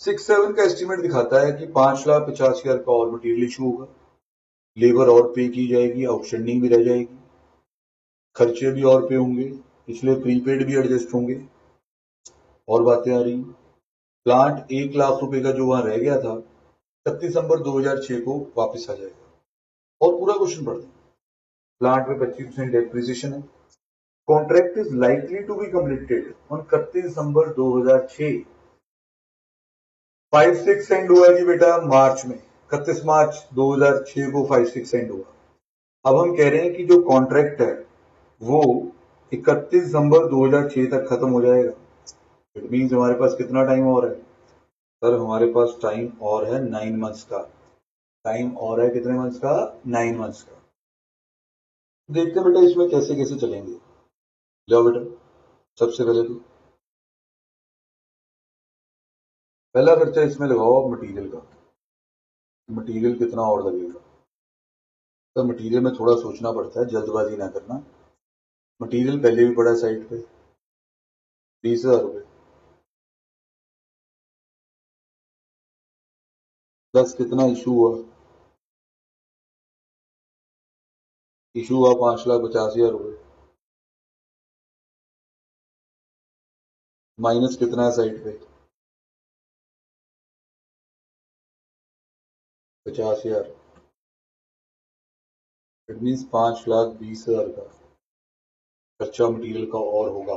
6-7 का एस्टिमेट दिखाता है कि 5,50,000 का और मटेरियल इशू होगा, लेबर और पे की जाएगी, आउटस्टैंडिंग भी रह जाएगी, खर्चे भी और पे होंगे, इसलिए प्रीपेड भी एडजस्ट होंगे, और बातें आ रही। प्लांट 1,00,000 रुपए का जो वहां रह गया था 31 दिसंबर 2006 को वापस आ जाएगा। और पूरा क्वेश्चन पढ़ते हैं। प्लांट में 25% डेप्रिसिएशन है। Contract is likely to be completed on 31 December 2006। 5-6 end हुआ जी बेटा मार्च में, 31 मार्च 2006 को 5-6 एंड हुआ। अब हम कह रहे हैं कि जो कॉन्ट्रैक्ट है वो 31 दिसंबर 2006 तक खत्म हो जाएगा। इट मीन्स हमारे पास कितना टाइम और है सर? हमारे पास टाइम और है 9 मंथ्स का। टाइम और है कितने मंथ्स का? 9 मंथ्स का। देखते हैं बेटा इसमें कैसे कैसे चलेंगे। जाओ बेटा, सबसे पहले तो पहला खर्चा इसमें लगाओ आप मटेरियल का। मटेरियल कितना और लगेगा? तो मटेरियल में थोड़ा सोचना पड़ता है, जल्दबाजी ना करना। मटेरियल पहले भी पड़ा साइड पे 20,000 रुपये, प्लस कितना इशू हुआ? इशू हुआ 5,50,000 रुपये, माइनस कितना है साइड पे? 50,000। इट मीन्स 5,20,000 का खर्चा मटेरियल का और होगा।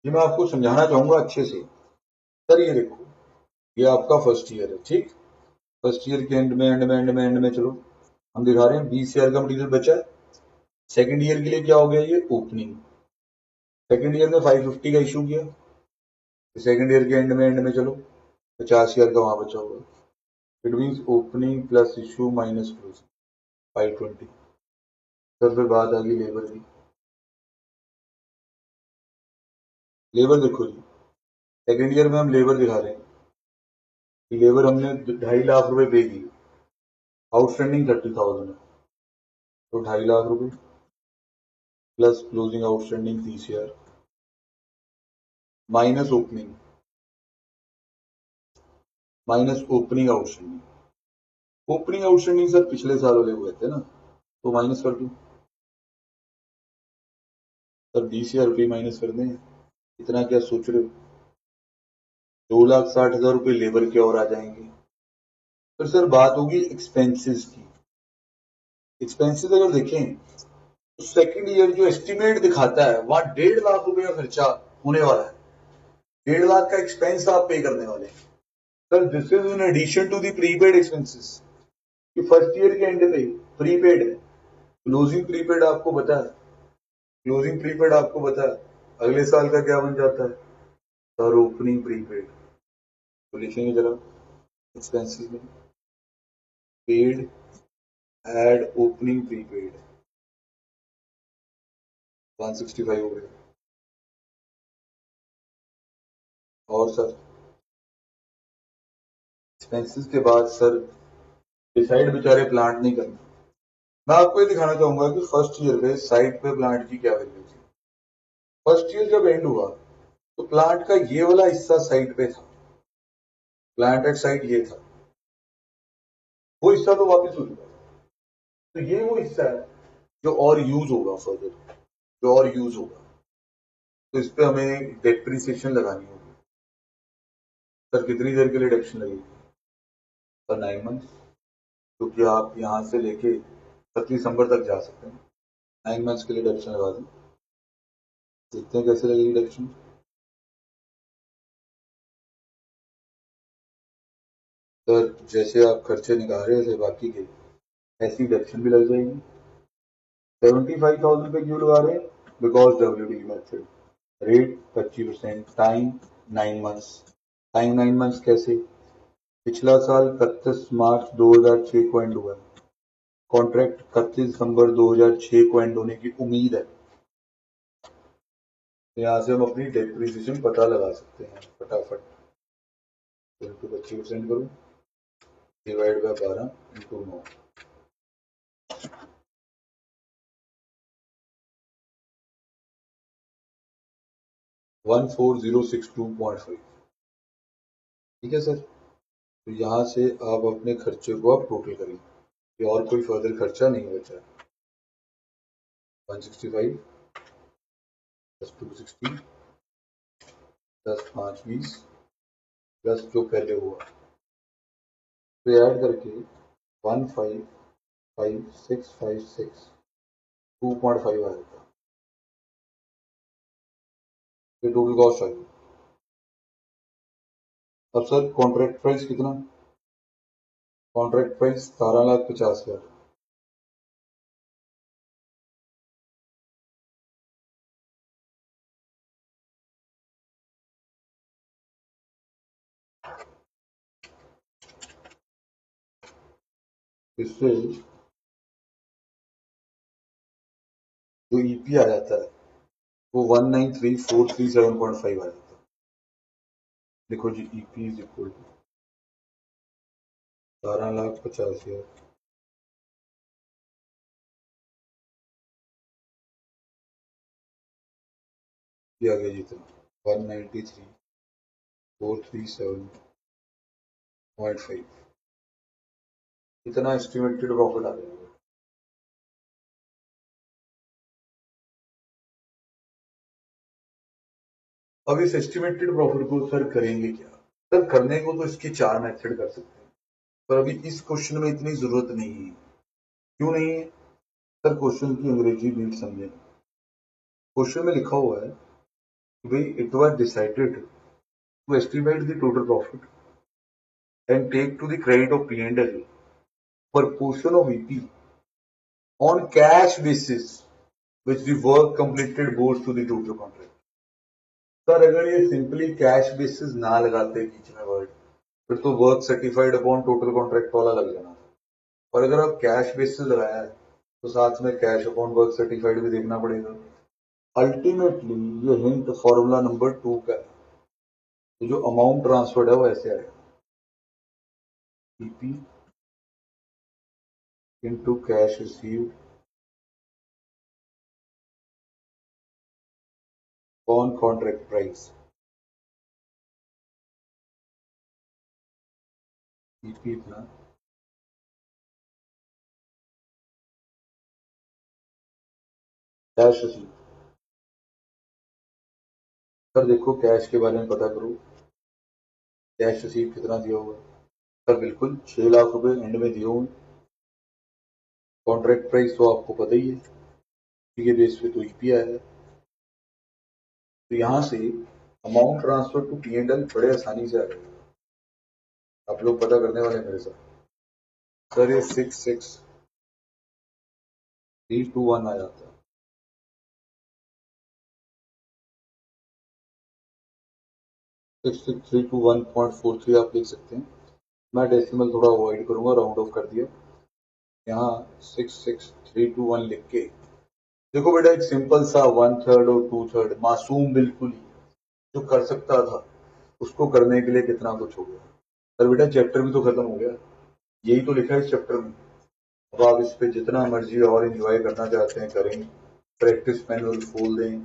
ये मैं आपको समझाना चाहूंगा अच्छे से। सर ये देखो, ये आपका फर्स्ट ईयर है, ठीक। फर्स्ट ईयर के एंड में चलो हम दिखा रहे हैं 20,000 का मटेरियल बचा है। सेकंड ईयर के लिए क्या हो गया? ये ओपनिंग। सेकंड ईयर में 550 का इशू किया, सेकंड ईयर के एंड में चलो 50,000 का वहां बचा होगा। It means opening plus issue minus closing 520। Sir फिर बात आ गई लेबर की। लेबर देखो जी, सेकंड ईयर में हम लेबर दिखा रहे हैं कि लेबर हमने 2.5 लाख रुपए पे की, आउटस्टैंडिंग 30,000 है, तो 2.5 लाख रुपए plus closing outstanding 30,000 minus opening, minus opening outstanding. Opening outstanding sir पिछले साल वाले हुए थे ना, तो माइनस कर दो सर, 20,000 रुपये माइनस कर दें। इतना क्या सोच रहे हो? 2,60,000 रुपये लेबर के और आ जाएंगे। फिर सर बात होगी एक्सपेंसेस की। एक्सपेंसेस अगर देखें तो सेकंड ईयर जो एस्टिमेट दिखाता है वहां 1.5 लाख रुपए का खर्चा होने वाला है। 1.5 लाख का एक्सपेंस आप पे करने वाले हैं। Sir this is in addition to the prepaid expenses, कि फर्स्ट ईयर के एंड पे प्रीपेड है। क्लोजिंग प्रीपेड आपको बता है, क्लोजिंग प्रीपेड आपको बता है अगले साल का क्या बन जाता है सर? Opening prepaid. तो लिखेंगे जरा एक्सपेंसेस में पेड एड ओपनिंग प्रीपेड 165 हो गया। और सर एक्सपेंसेस के बाद सर डिसाइड बेचारे प्लांट नहीं करना। मैं आपको ये दिखाना चाहूंगा कि फर्स्ट ईयर पे साइट पे प्लांट की क्या वैल्यू थी। फर्स्ट ईयर जब एंड हुआ तो प्लांट का ये वाला हिस्सा साइट पे था, प्लांट एट साइट ये था, वो हिस्सा तो वापस हो चुका। तो ये वो हिस्सा है जो और यूज होगा फर्दर, जो और यूज होगा। तो इस पे हमें डेप्रिसिएशन लगानी होगी। सर कितनी देर के लिए डिडक्शन लगेगी? सर 9 मंथ्स, क्योंकि आप यहाँ से लेके 31 दिसंबर तक जा सकते हैं। 9 मंथ्स के लिए डिडक्शन लगा दें, देखते हैं कैसे लगेगी डिडक्शन। सर जैसे आप खर्चे निकाल रहे थे बाकी के, ऐसी डिडक्शन भी लग जाएगी। 75,000 पे क्यों लगा रहे हैं? Because WDV method, rate 25%, time 9 months. Time 9 months कैसे? पिछला साल 31 मार्च 2006 को एंड हुआ है, कॉन्ट्रैक्ट 31 दिसंबर 2006 को एंड होने की उम्मीद है। तो यहाँ से हम अपनी डेप्रिसिएशन पता लगा सकते हैं फटाफट। 25% करूँ, डिवाइड बाय 12 इंटू 9, 14062.5। ठीक है सर, तो यहाँ से आप अपने खर्चे को आप टोटल करिए, और कोई फर्दर खर्चा नहीं बचा। 165 प्लस 260 प्लस 5 20 प्लस जो पहले हुआ, तो ऐड करके 155,656 2.5 आएगा। ये टोटल कॉस्ट आई। अब सर कॉन्ट्रैक्ट प्राइस कितना? Contract price 17,50,000। इससे जो ईपी आ जाता है वो 193,437.5 आ जाता है। देखो जी, ईपी इज इक्वल टू 17,50,000 आ गया जितना 193,437.5, इतना एस्टिमेटेड प्रॉफिट आ जाएगा। अब इस एस्टिमेटेड प्रॉफिट को सर करेंगे क्या? सर करने को तो इसकी 4 मेथड कर सकते हैं, पर अभी इस क्वेश्चन में इतनी जरूरत नहीं है। क्यों नहीं है? सर क्वेश्चन की अंग्रेजी नीट समझें। क्वेश्चन में लिखा हुआ है कि भाई it was decided to estimate the total profit and take to the credit of P&L for portion of EP on cash basis which the work completed goes to the total contract। Sir अगर ये simply cash basis ना लगाते बीच में word, फिर तो work certified upon total contract वाला लग जाना था। और अगर आप कैश बेसिस लगाया है तो साथ में कैश अपॉन वर्क सर्टिफाइड भी देखना पड़ेगा। अल्टीमेटली ये हिंट फॉर्मूला नंबर 2 का है, तो जो अमाउंट ट्रांसफर्ड है वो ऐसे आएगा, EP into cash received on contract price. EP इतना, कैश रिसीव्ड। सर देखो कैश के बारे में पता करो, कैश रिसीव कितना दिया हुआ है? सर बिल्कुल 6 लाख रुपए एंड में दिए हुए। कॉन्ट्रैक्ट प्राइस तो आपको पता ही है, ठीक है, बेस पे तो ईपी आया है। तो यहाँ से अमाउंट ट्रांसफर टू P&L बड़े आसानी से आ जाएगा। आप लोग पता करने वाले मेरे साथ। सर ये 66321 आ जाता है। 66321.43 आप लिख सकते हैं। मैं डेसिमल थोड़ा अवॉइड करूंगा, राउंड ऑफ कर दिया। यहाँ 66321 लिख के देखो बेटा, एक सिंपल सा 1/3 और 2/3 मासूम बिल्कुल ही जो कर सकता था, उसको करने के लिए कितना कुछ हो गया। पर बेटा चैप्टर भी तो खत्म हो गया, यही तो लिखा है इस चैप्टर में। अब आप इस पे जितना मर्जी और एंजॉय करना चाहते हैं करें, प्रैक्टिस मैनुअल खोल दें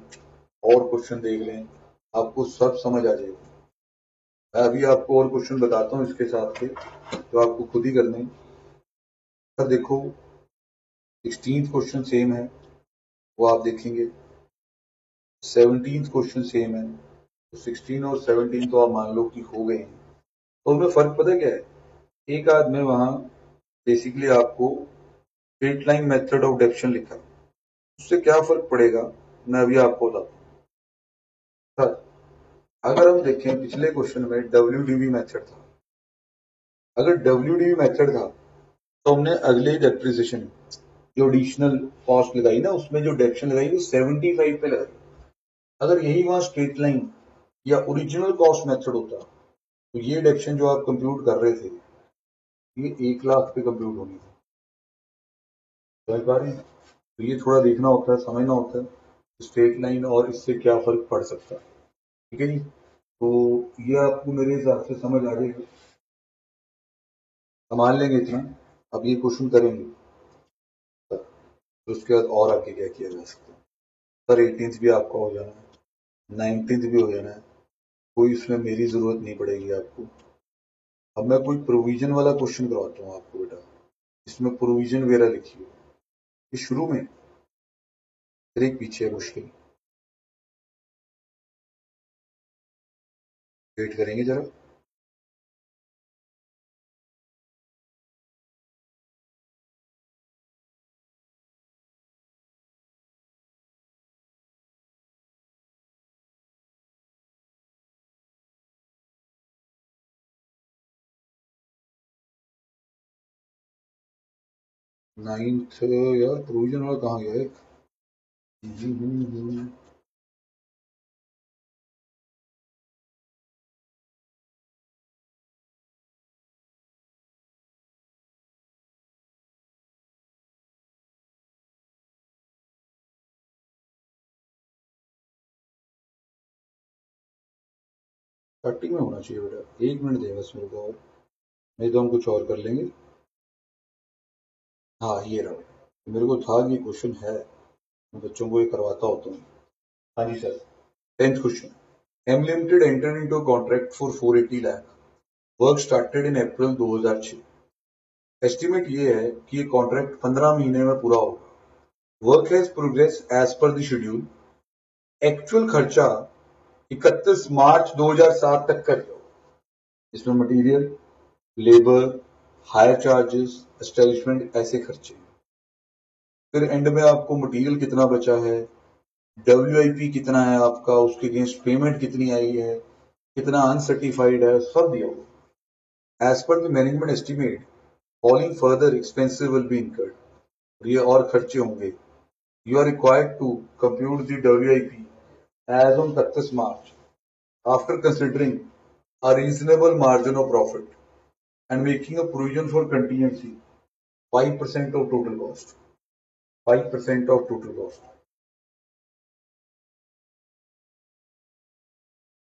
और क्वेश्चन देख लें, आपको सब समझ आ जाएगा। मैं अभी आपको और क्वेश्चन बताता हूँ इसके साथ के, तो आपको खुद ही करने। सर देखो 16th क्वेश्चन सेम है, वो आप देखेंगे। 17th क्वेश्चन सेम है, तो 16 और 17 तो आप मान लो कि हो गए हैं। तो उनमें फर्क पता क्या है? एक आदमी वहां बेसिकली आपको straight line method of deduction लिखा, उससे क्या फर्क पड़ेगा मैं अभी आपको बताता हूँ। सर अगर हम देखें पिछले क्वेश्चन में WDV मेथड था, अगर WDV मेथड था तो हमने अगले डेप्रिसिएशन जो एडिशनल कॉस्ट लगाई ना, उसमें जो डेप्शन लगाई वो 75 पे लगाई। अगर यही वहां स्ट्रेट लाइन या ओरिजिनल कॉस्ट मेथड होता तो ये डेप्शन जो आप कंप्यूट कर रहे थे ये 1 लाख पे कंप्यूट होनी थी। समझ पा रहे हैं? तो ये थोड़ा देखना होता है, समझना होता है स्ट्रेट लाइन और इससे क्या फर्क पड़ सकता है। ठीक है जी, तो ये आपको मेरे हिसाब से समझ आ गई, संभाल लेंगे इतना। अब ये क्वेश्चन करेंगे तो उसके बाद और आगे क्या किया जा सकता है। सर 18th भी आपका हो जाना है, 19th भी हो जाना है, कोई इसमें मेरी जरूरत नहीं पड़ेगी आपको। अब मैं कोई प्रोविजन वाला क्वेश्चन करवाता हूँ आपको बेटा, इसमें प्रोविजन वगैरह लिखी हो, ये शुरू में फिर एक पीछे है मुश्किल, वेट करेंगे जरा। नाइन्थ यार प्रोविजन वाला कहाँ गया एक? स्टार्टिंग में होना चाहिए बेटा, 1 मिनट देगा बस मेरे को और, नहीं तो हम कुछ और कर लेंगे। हाँ ये रहा, मेरे को था कि क्वेश्चन है, मैं बच्चों को ये करवाता होता हूँ। हाँ जी sir, 10th question. M Limited entered into a contract for 480 lakh. Work started in April 2006। Estimate ये है कि ये कॉन्ट्रैक्ट 15 महीने में पूरा होगा। Work has progress as per the schedule. Actual खर्चा 31 मार्च 2007 तक कर लो। इसमें material, labour, hire charges, establishment ऐसे खर्चे। फिर एंड में आपको मटेरियल कितना बचा है, WIP कितना है आपका, उसके अगेंस्ट पेमेंट कितनी आई है, कितना अनसर्टिफाइड है, सब दिया हुआ। As per the management estimate following further expensive will be incurred. ये और खर्चे होंगे। You are required to compute the WIP as on 31 March after considering a reasonable margin of profit and making a provision for contingency 5% of total cost. 5% of total cost.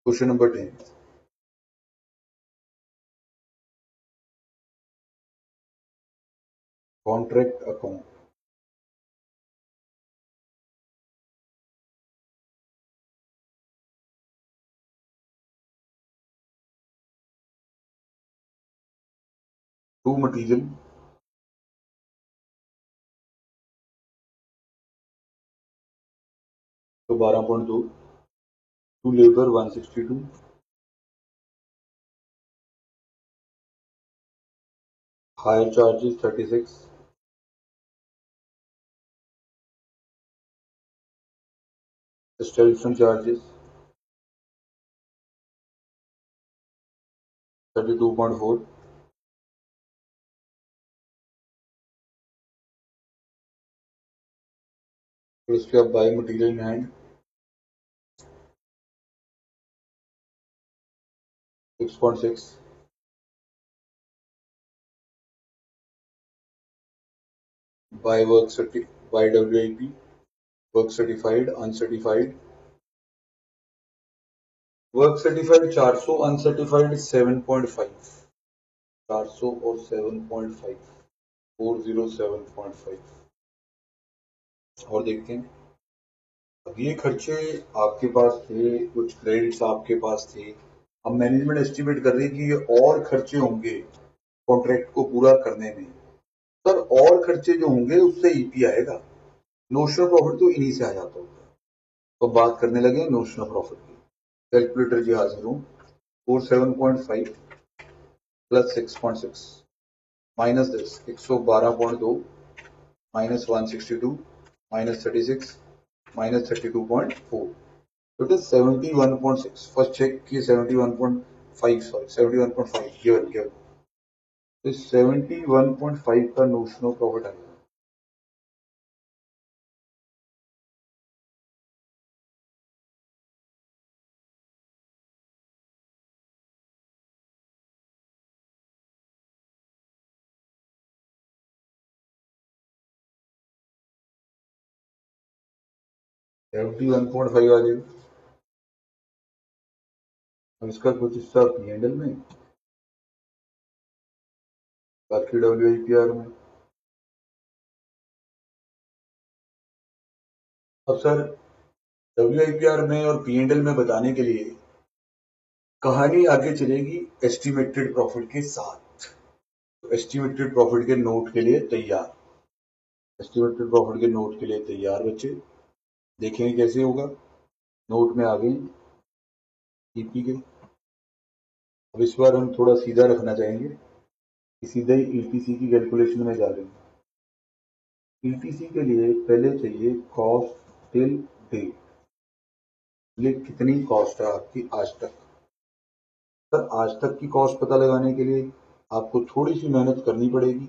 Question number 10. Contract account. Two material, तो 12.2, to labour 162, hire charges 36, installation charges 32.4, फिर उसके बाद by material in hand 6.6, by work by WIP, work certified, uncertified, work certified 400, uncertified 7.5, 400 और 7.5, 407.5। और देखते हैं, अब ये खर्चे आपके पास थे, कुछ क्रेडिट्स आपके पास थे। अब मैनेजमेंट एस्टिमेट कर रही है कि ये और खर्चे होंगे कॉन्ट्रैक्ट को पूरा करने में। सर और खर्चे जो होंगे उससे ईपी आएगा, नोशनल प्रॉफिट तो इन्हीं से आ जाता होगा। तो बात करने लगे नोशनल प्रॉफिट की। कैलकुलेटर जी हाजिर हूँ। 47.5 प्लस 6.6 minus this 112.2 minus 162 minus 36 minus 32.4, it is 71.6। First check किए 71.5, सॉरी 71.5 गिवन गिवन। तो 71.5 का नोशनल प्रॉफिट आएगा। FD 1.5 आ जाएगा। अब इसका कुछ हिस्सा P&L में, बाकी WIPR में। अब सर WIPR में और P&L में बताने के लिए कहानी आगे चलेगी एस्टिमेटेड प्रॉफिट के साथ। तो एस्टिमेटेड प्रॉफिट के नोट के लिए तैयार, एस्टिमेटेड प्रॉफिट के नोट के लिए तैयार बच्चे। देखेंगे कैसे होगा। नोट में आ गए ईपी के। अब इस बार हम थोड़ा सीधा रखना चाहेंगे कि सीधा ही ईटीसी की कैलकुलेशन में जा रहे हैं। ईटीसी के लिए पहले चाहिए कॉस्ट टिल डेट। ये कितनी कॉस्ट है आपकी आज तक। सर आज तक की कॉस्ट पता लगाने के लिए आपको थोड़ी सी मेहनत करनी पड़ेगी।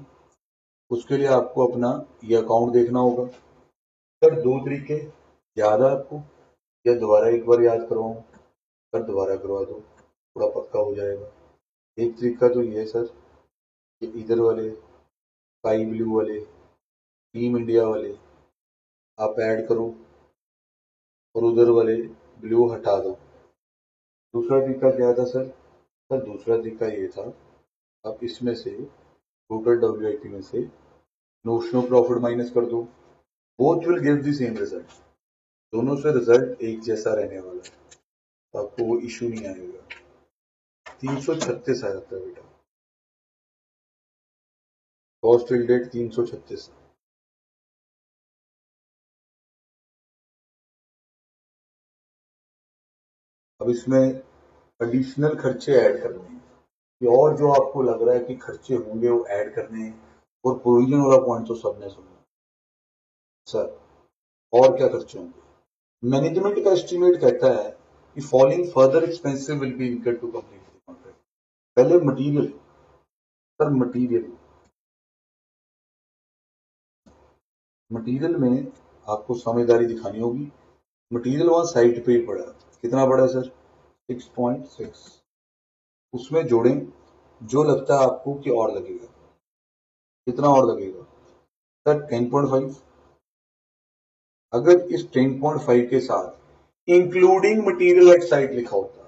उसके लिए आपको अपना ये अकाउंट देखना होगा। सर दो तरीके, याद है आपको या दोबारा एक बार याद करवाऊं। सर दोबारा करवा दो, थोड़ा पक्का हो जाएगा। एक तरीका तो ये है सर कि इधर वाले स्काई ब्लू वाले टीम इंडिया वाले आप ऐड करो और उधर वाले ब्लू हटा दो। दूसरा तरीका क्या था सर। सर दूसरा तरीका ये था, आप इसमें से टोटल WIP में से नोशनल प्रॉफिट माइनस कर दो। Both will give the same result. दोनों से रिजल्ट एक जैसा रहने वाला है, तो आपको वो इशू नहीं आएगा। 336 आ जाता है बेटा, कॉस्ट टिल डेट 336। अब इसमें एडिशनल खर्चे ऐड करने हैं कि और जो आपको लग रहा है कि खर्चे होंगे वो ऐड करने हैं। और प्रोविजन वाला पॉइंट तो सबने सुना सर। और क्या खर्चे होंगे। मैनेजमेंट का एस्टिमेट कहता है कि following further expensive will be incurred to complete the contract. पहले मटेरियल। सर मटेरियल में आपको समझदारी दिखानी होगी। मटेरियल वहां साइट पे ही पड़ा, कितना पड़ा सर 6.6। उसमें जोड़ें जो लगता है आपको कि और लगेगा। कितना और लगेगा सर 10.5। अगर इस 10.5 के साथ इंक्लूडिंग मटेरियल एट साइट लिखा होता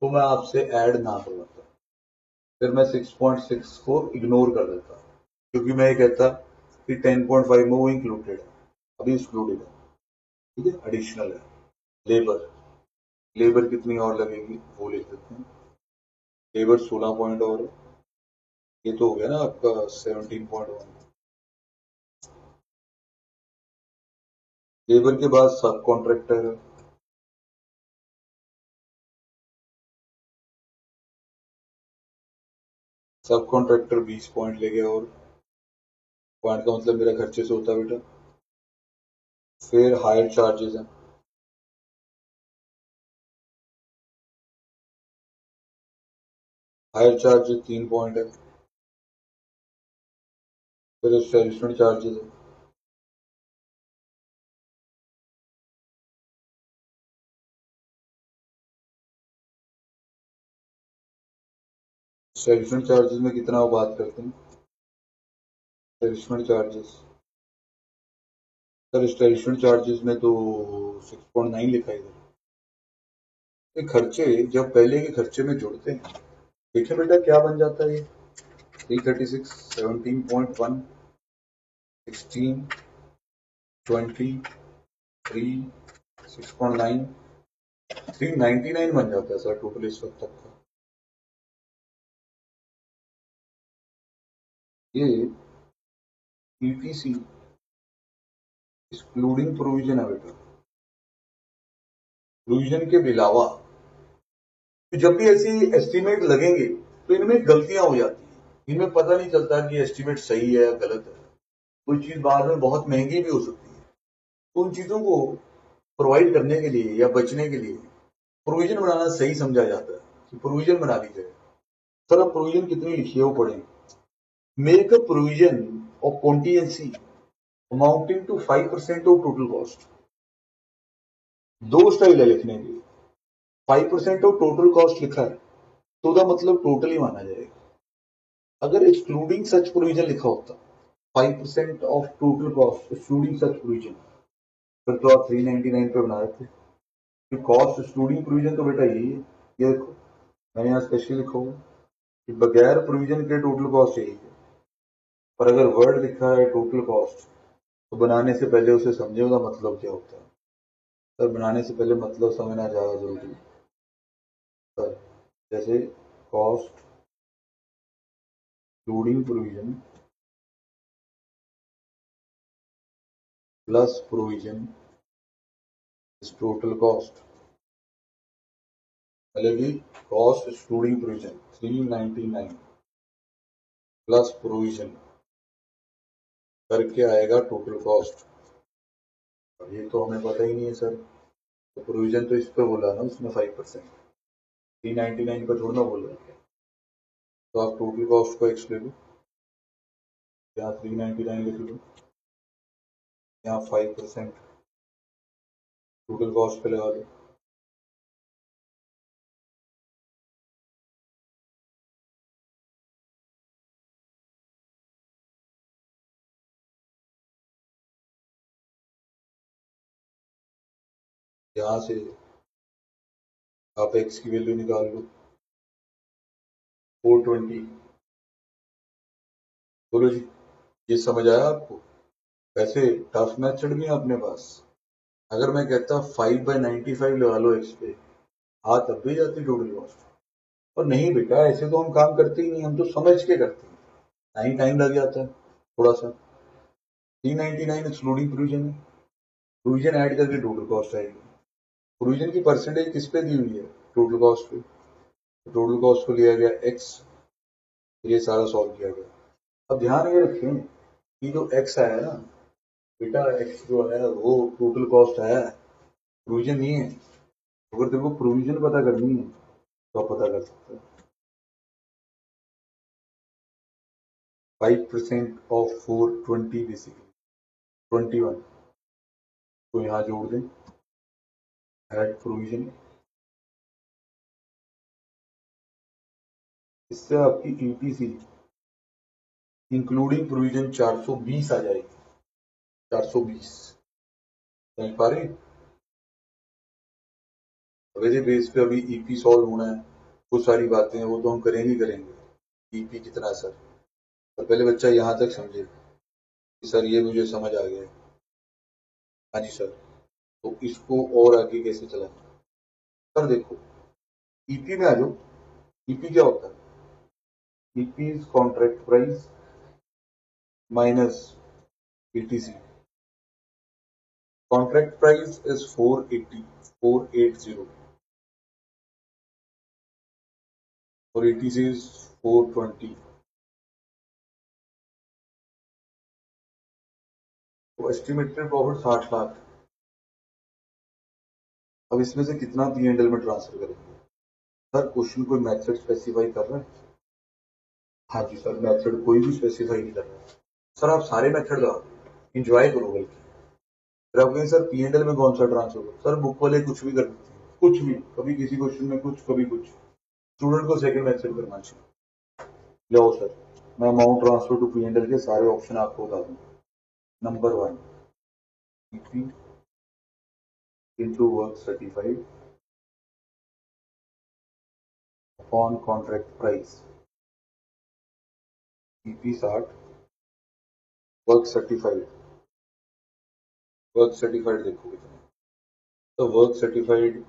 तो मैं आपसे ऐड ना करवाता, फिर मैं 6.6 को इग्नोर कर देता, क्योंकि मैं ये कहता कि 10.5 में वो इंक्लूडेड है, अभी एक्सक्लूडेड है। ठीक है, एडिशनल है। लेबर, लेबर कितनी और लगेगी वो लिख देते हैं। लेबर 16 पॉइंट और है। ये तो हो गया ना आपका 17.1। लेबर के बाद सब कॉन्ट्रैक्टर है। सब कॉन्ट्रैक्टर 20 पॉइंट ले गया, और पॉइंट का मतलब मेरा खर्चे से होता है बेटा। फिर हायर चार्जेस हैं। हायर चार्जेस 3 पॉइंट है। फिर एस्टेब्लिशमेंट चार्जेस है। एस्टेब्लिशमेंट चार्जेस में कितना बात करते हैं। Establishment charges, sir establishment charges में तो 6.9 लिखा है इधर। ये खर्चे जब पहले के खर्चे में जुड़ते हैं, देखिए बेटा क्या बन जाता है ये 336, 17.1, 16, 20, 3, 6.9, 399 बन जाता है सर टोटल इस वक्त तक का। ये ईटीसी एक्सक्लूडिंग प्रोविजन है बेटा। प्रोविजन के अलावा तो जब भी ऐसी एस्टिमेट लगेंगे तो इनमें गलतियां हो जाती हैं। इनमें पता नहीं चलता कि एस्टिमेट सही है या गलत है। कोई चीज बाद में बहुत महंगी भी हो सकती है। तो उन चीजों को प्रोवाइड करने के लिए या बचने के लिए प्रोविजन बनाना सही समझा जाता है कि प्रोविजन बना ली जाए। सर अब प्रोविजन कितनी लिखी है वो पढ़ें। Make a provision of contingency amounting to 5% of total cost. दो स्टाइल है लिखने की। 5% ऑफ टोटल कॉस्ट लिखा है तो उसका मतलब टोटल ही माना जाएगा। अगर एक्सक्लूडिंग सच प्रोविजन लिखा होता 5% of total cost excluding such provision, फिर तो आप 399 पे बना देते। कॉस्ट एक्सक्लूडिंग प्रोविजन तो बेटा यही है, ये देखो मैंने यहाँ स्पेशली लिखा हुआ कि बगैर प्रोविजन के टोटल कॉस्ट यही है। पर अगर वर्ड लिखा है टोटल कॉस्ट तो बनाने से पहले उसे समझे उसका मतलब क्या होता है। सर बनाने से पहले मतलब समझना ज्यादा जरूरी है सर। जैसे cost excluding provision plus provision is total cost. पहले भी cost excluding provision 399 plus provision करके आएगा टोटल कॉस्ट। अब ये तो हमें पता ही नहीं है सर, तो प्रोविजन तो इस पे बोला ना उसने 5%, 399 पर थोड़ा ना बोल रहा है। तो आप टोटल कॉस्ट को एक्स ले लो, यहाँ 399 लिख लो, यहाँ 5% टोटल कॉस्ट पे लगा लो। यहाँ से आप एक्स की वैल्यू निकाल लो 420। बोलो जी, ये समझ आया आपको? वैसे टफ मेथड भी है अपने पास। अगर मैं कहता 5/95 लगा लो एक्स पे, हाँ तब भी जाती टोटल कॉस्ट। और नहीं बेटा ऐसे तो हम काम करते ही नहीं, हम तो समझ के करते हैं, टाइम टाइम लग जाता है थोड़ा सा। 399 एक्सक्लूडिंग प्रोविजन है, प्रोविजन ऐड करके टोटल कॉस्ट आएगी। प्रोविजन की परसेंटेज किस पे दी हुई है? टोटल कॉस्ट पे। टोटल कॉस्ट को लिया गया एक्स, ये सारा सॉल्व किया गया। अब ध्यान ये रखें कि जो एक्स आया ना बेटा, एक्स जो है वो टोटल कॉस्ट आया है, प्रोविजन नहीं है। अगर तेरे को प्रोविजन पता करनी है तो आप पता कर सकते हो। 5% ऑफ 420 बेसिकली 21 को यहाँ जोड़ दें, ऐड प्रोविजन। इससे आपकी ईटीसी इंक्लूडिंग प्रोविजन 420 आ जाएगी। 420 समझ पा रहे हैं? मेरे बेस पे अभी ईपी सॉल्व होना है, कुछ सारी बातें हैं वो तो हम करेंगे ईपी कितना सर। पर पहले बच्चा यहाँ तक समझे कि सर ये मुझे समझ आ गया है, हाँ जी सर, तो इसको और आगे कैसे चलाना। सर देखो ईपी में आ जाओ। ईपी क्या होता है? EP is contract price minus etc. Contract price is 480 और ईटीसी इज 420। तो एस्टिमेटेड प्रॉफिट 60 लाख। अब इसमें से कितना पी एंड एल में ट्रांसफर करेंगे? सर क्वेश्चन कोई मेथड स्पेसिफाई कर रहा है? हाँ जी सर, मेथड कोई भी स्पेसिफाई नहीं कर रहा है। सर आप सारे मेथड लगाओ, इंजॉय करो भाई। फिर आप कहेंगे सर पी एंड एल में कौन सा ट्रांसफर करो? सर बुक वाले कुछ भी कर देते हैं, कुछ भी, कभी किसी क्वेश्चन में कुछ कभी कुछ। स्टूडेंट को सेकंड मेथड करना चाहिए। लो सर, मैं amount transfer to P and L के सारे ऑप्शन आपको बता दूंगा। Number 1 EP into work certified upon contract price. EP 60, work certified. Work certified देखो कितना, तो work certified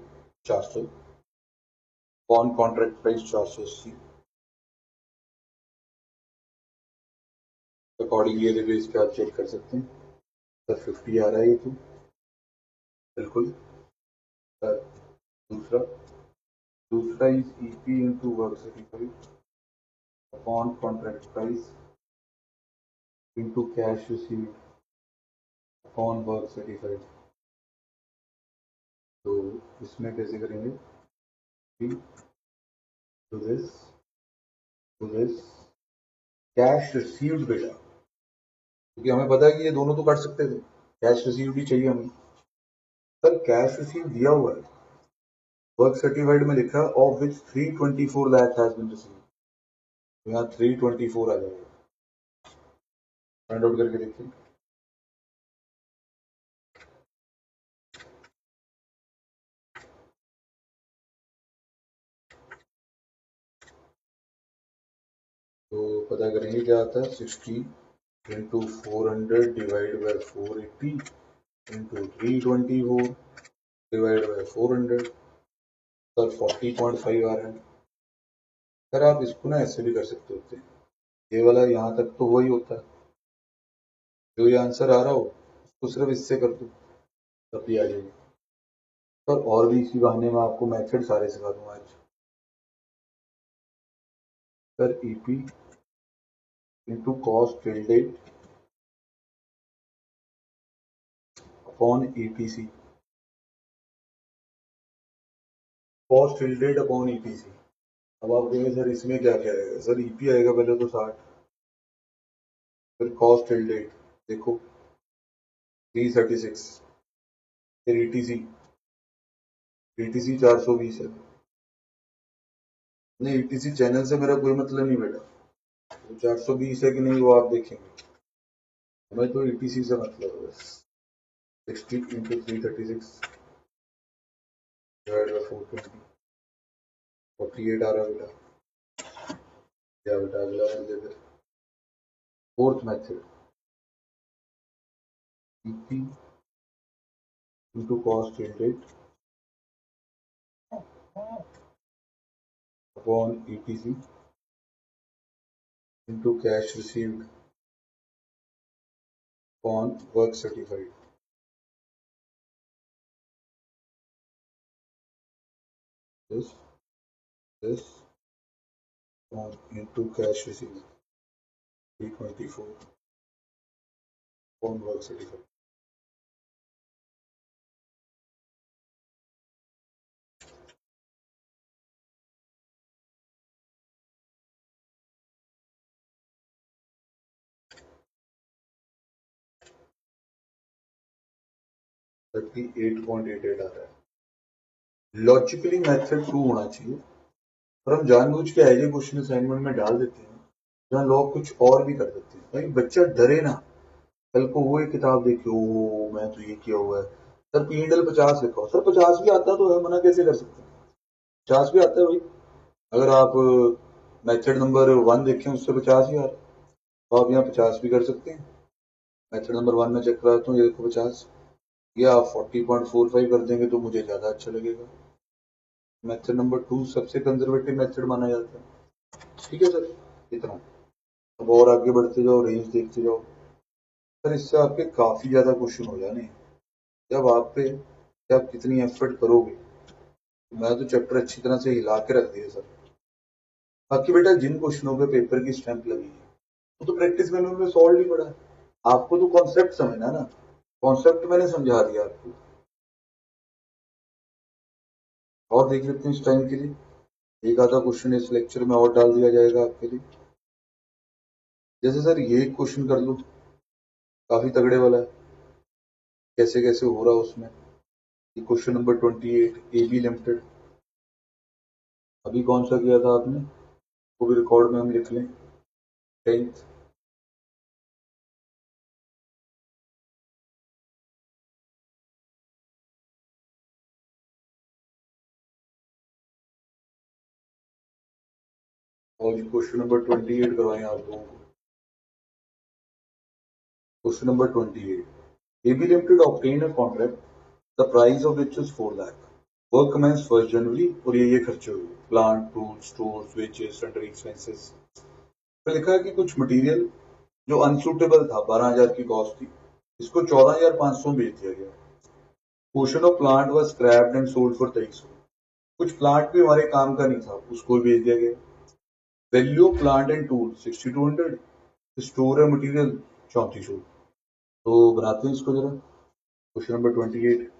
400 upon contract price 480। Accordingly ये बेस पे आप चेक कर सकते हैं। सर 50 आ रहा है ये तो बिल्कुल। सर दूसरा, दूसरा is EP into work certified upon contract price into cash received upon work certified. तो इसमें कैसे करेंगे? To this to this cash received बेटा, क्योंकि हमें पता है कि ये दोनों तो कर सकते थे, कैश रिसीव्ड ही चाहिए हमें। सर कैश रिसीव दिया हुआ है, वर्क सर्टिफाइड में लिखा है of which 324 lakh has been received, तो यहाँ 324 आ जाएगा, फाइंड आउट करके देखिए। तो पता करेंगे क्या आता है, 60 into 400 divide by 480 into 324 divide by 400, sir 40.5 आ रहा है। सर आप इसको ना ऐसे भी कर सकते होते, ये वाला यहाँ तक तो वही होता है, जो ये आंसर आ रहा हो उसको सिर्फ इससे कर दो तब भी आ जाएगी। सर और भी इसी बहाने में आपको मेथड सारे सिखा दूंगा आज। Sir EP into cost till dated upon EPC, cost till dated upon EPC. अब आप कहेंगे सर इसमें क्या क्या आएगा, सर ईपी आएगा पहले तो 60, फिर कॉस्ट टिल्डेड देखो 336, फिर ईटीसी, ईटीसी 420 है। नहीं ईटीसी चैनल से मेरा कोई मतलब नहीं बेटा, तो 420 है कि नहीं वो आप देखेंगे, हमें तो ईटीसी से मतलब है बस। 60 इंटू 336 डिवाइड बाय 420, 48 आ रहा बेटा। क्या बेटा अगला कर दे, fourth method EP into cost till dated upon ETC into cash received upon work certified. This into cash received 324 upon work certified. $38.88 आ रहा है। लॉजिकली मेथड 2 होना चाहिए, और हम जानबूझ के ऐसे क्वेश्चन असाइनमेंट में डाल देते हैं जहाँ लोग कुछ और भी कर देते हैं, भाई बच्चा डरे ना, कल को वो एक किताब देखे ओ मैं तो ये किया हुआ है, सर पीएनडल 50 लिखा हो, सर 50 भी आता तो है, मना कैसे कर सकते हैं, 50 भी आता है भाई। अगर आप मेथड नंबर 1 देखें उससे 50 ही आ रहा है, तो आप यहाँ 50 भी कर सकते हैं। मेथड नंबर 1 में चेक कराता हूँ, ये देखो 50, ये आप 40.45 कर देंगे तो मुझे ज़्यादा अच्छा लगेगा। मेथड नंबर 2 सबसे कंजर्वेटिव मेथड माना जाता है, ठीक है सर, इतना। अब और आगे बढ़ते जाओ, रेंज देखते जाओ, सर इससे आपके काफ़ी ज़्यादा क्वेश्चन हो जाने हैं। जब आप पे कि आप कितनी एफर्ट करोगे, मैं तो चैप्टर अच्छी तरह से हिला के रख दिया सर। बाकी बेटा जिन क्वेश्चनों पे पेपर की स्टैंप लगी है वो तो प्रैक्टिस में उन्होंने सॉल्व नहीं पड़ा है, आपको तो कॉन्सेप्ट समझना ना, कॉन्सेप्ट मैंने समझा दिया आपको। और देख लेते हैं इस टाइम के लिए, एक आधा क्वेश्चन इस लेक्चर में और डाल दिया जाएगा आपके लिए। जैसे सर ये क्वेश्चन कर लो, काफी तगड़े वाला है, कैसे कैसे हो रहा है उसमें। ये क्वेश्चन नंबर 28 एबी लिमिटेड, अभी कौन सा किया था आपने, वो भी रिकॉर्ड में हम लिख लें, 10th। और क्वेश्चन नंबर 28 करवाएं आप लोगों को। Question number 28, AB limited obtain a contract the price of which is 4 lakh, work commence 1 January, और ये खर्चे हुए, plant tool stores wages sundry expenses. तो लिखा है कि कुछ मटेरियल जो अनसूटेबल था 12,000 की कॉस्ट थी, इसको 14,500 में बेच दिया गया। Portion of plant was scrapped and sold for 2300, कुछ प्लांट भी हमारे काम का नहीं था उसको भी बेच दिया गया। Value of plant and tool 6200, store है मटेरियल 3400। तो बनाते हैं इसको जरा, क्वेश्चन नंबर 28।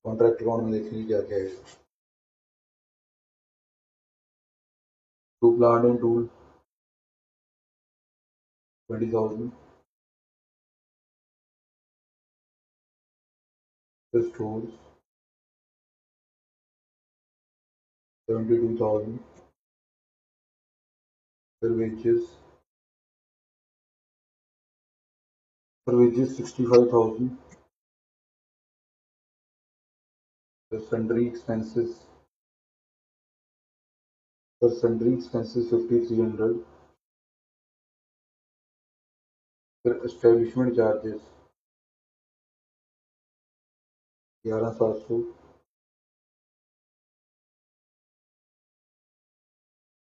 कॉन्ट्रैक्ट अकाउंट में देखेंगे क्या क्या है। टू प्लांट एंड टूल 20,000, फिर स्टोर्स 72,000, फिर वेजेस 65,000, फिर सन्ड्री एक्सपेंसेस 5,300, फिर establishment charges 11,700,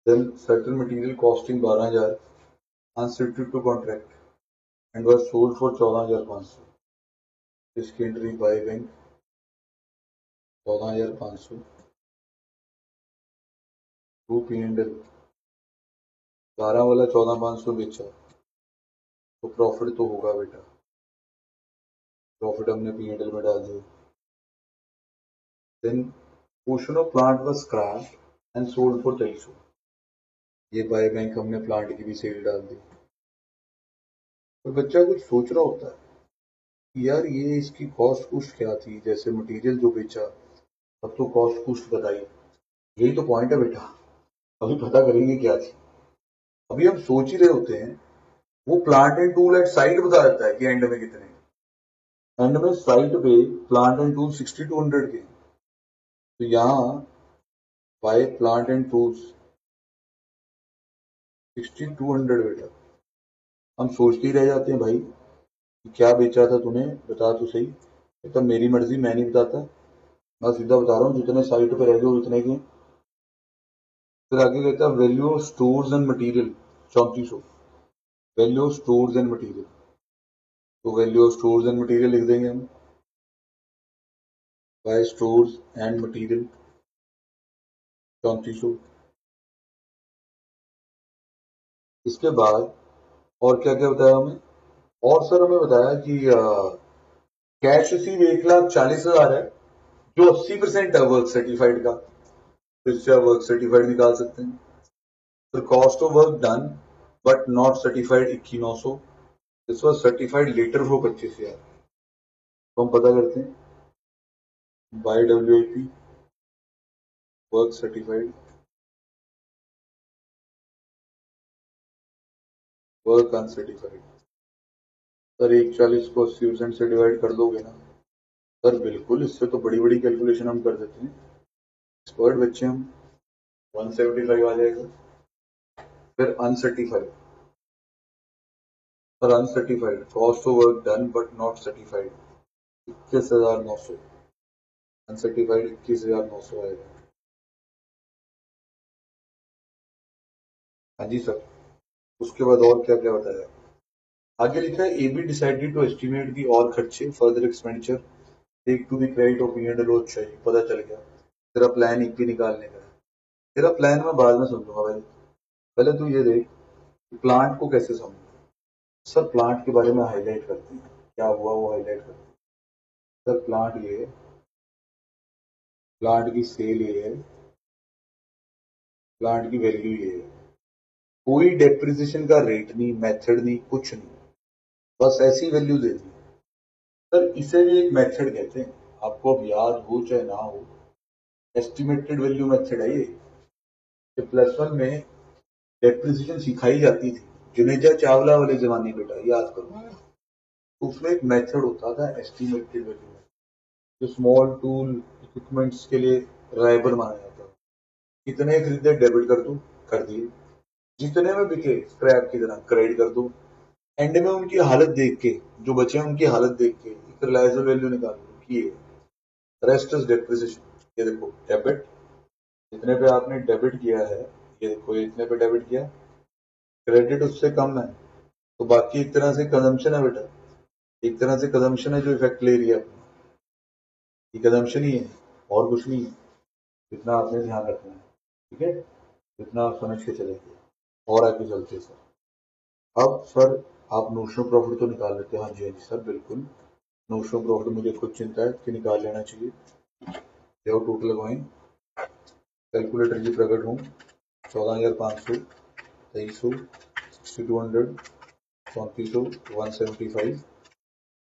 then certain material costing 12,000 unsuited to contract and was sold for 14,500. इसकी entry by bank 14,500, to P&L 12 वाला 14,500 बेचा तो प्रॉफिट तो होगा बेटा, प्रॉफिट हमने P&L में डाल दिया। Then portion of plant was scrapped and sold for 2300, ये बाय बैंक हमने प्लांट की भी सेल डाल दी। तो बच्चा कुछ सोच रहा होता है यार ये इसकी कॉस्ट कुस्ट क्या थी, जैसे मटेरियल जो बेचा तब तो कॉस्ट कुस्ट बताई, यही तो पॉइंट है बेटा, अभी पता करेंगे क्या थी। अभी हम सोच ही रहे होते हैं, वो plant and tool at site बता देता है कि एंड में कितने, एंड में साइट पे प्लांट एंड टूल 6200 के, तो यहाँ बाय प्लांट एंड टूल्स 6200 बेटा। हम सोचते ही रह जाते हैं भाई क्या बेचा था तूने, बता तो सही। तो मेरी मर्जी, मैं नहीं बताता, मैं सीधा बता रहा हूँ जितने साइट पे रह गए उतने के। फिर आगे कहता है value of stores and material 3400, value of stores and material, तो value of stores and material लिख देंगे हम, बाय स्टोर्स एंड मटेरियल 3400। इसके बाद और क्या क्या बताया हमें, और सर हमें बताया कि कैश रिसीव 1,40,000 है जो 80% है वर्क सर्टिफाइड का, तो इससे आप वर्क सर्टिफाइड निकाल सकते हैं। फिर cost of work done but not certified 21,900, this was certified later for 25,000, तो हम पता करते हैं by WIP work certified, work uncertified. Sir 1,40 को 80% से डिवाइड कर दोगे ना, सर बिल्कुल, इससे तो बड़ी बड़ी कैलकुलेशन हम कर देते हैं, एक्सपर्ट बच्चे हम, 175 आ जाएगा। फिर अनसर्टिफाइड, पर uncertified cost of work done but not certified 21,900, uncertified 21,900 आएगा। हाँ जी सर। उसके बाद और क्या क्या बताया, आगे लिखा है AB decided to estimate the और खर्चे further expenditure take to the credit of P&L। अच्छा जी, पता चल गया, तेरा प्लान एक भी निकालने का है। तेरा प्लान मैं बाद में समझूंगा भाई, पहले तू ये देख प्लांट को कैसे समझूंगा। सर प्लांट के बारे में हाईलाइट करते हैं, क्या हुआ वो हाईलाइट करते हैं। सर प्लांट ये है, प्लांट की सेल ये है, प्लांट की वैल्यू ये है, कोई डेप्रिसिएशन का रेट नहीं, मेथड नहीं, कुछ नहीं, बस ऐसी वैल्यू दे दी। सर इसे भी एक मेथड कहते हैं, आपको अब याद हो चाहे ना हो, एस्टिमेटेड वैल्यू मेथड है ये। +1 में डेप्रिसिएशन सिखाई जाती थी, जुनेजा चावला वाले जमाने बेटा, याद करो। तो उसमें एक मेथड होता था एस्टिमेटेड वैल्यू, जो स्मॉल टूल इक्विपमेंट्स के लिए राइबर माना जाता है। कितने खरीदे डेबिट कर दो, कर दिए, जितने में बिके स्क्रैप की तरह क्रेडिट कर दो, एंड में उनकी हालत देख के, जो बचे हैं उनकी हालत देख के एक रिलायबल वैल्यू निकाल दो कि ये रेस्ट इज डेप्रिसिएशन। ये देखो डेबिट, जितने पे आपने डेबिट किया है, ये देखो ये इतने पे डेबिट किया, क्रेडिट उससे कम है, तो बाकी एक तरह से कंजम्पशन है बेटा, एक तरह से कंजम्पशन है जो इफेक्ट ले रही है अपनी, ये कंजम्पशन ही है और कुछ नहीं है। इतना आपने ध्यान रखना है, ठीक है, इतना आप समझ के चलेंगे। और आगे चलते सर, अब सर आप नोशनल प्रॉफिट तो निकाल लेते हैं, हाँ जी हाँ जी सर बिल्कुल, नोशनल प्रॉफिट मुझे खुद चिंता है कि निकाल लेना चाहिए। जाओ टोटल लगवाएं, कैलकुलेटर की प्रकट हूँ 14,500, 2300, 6200, 3400, 175,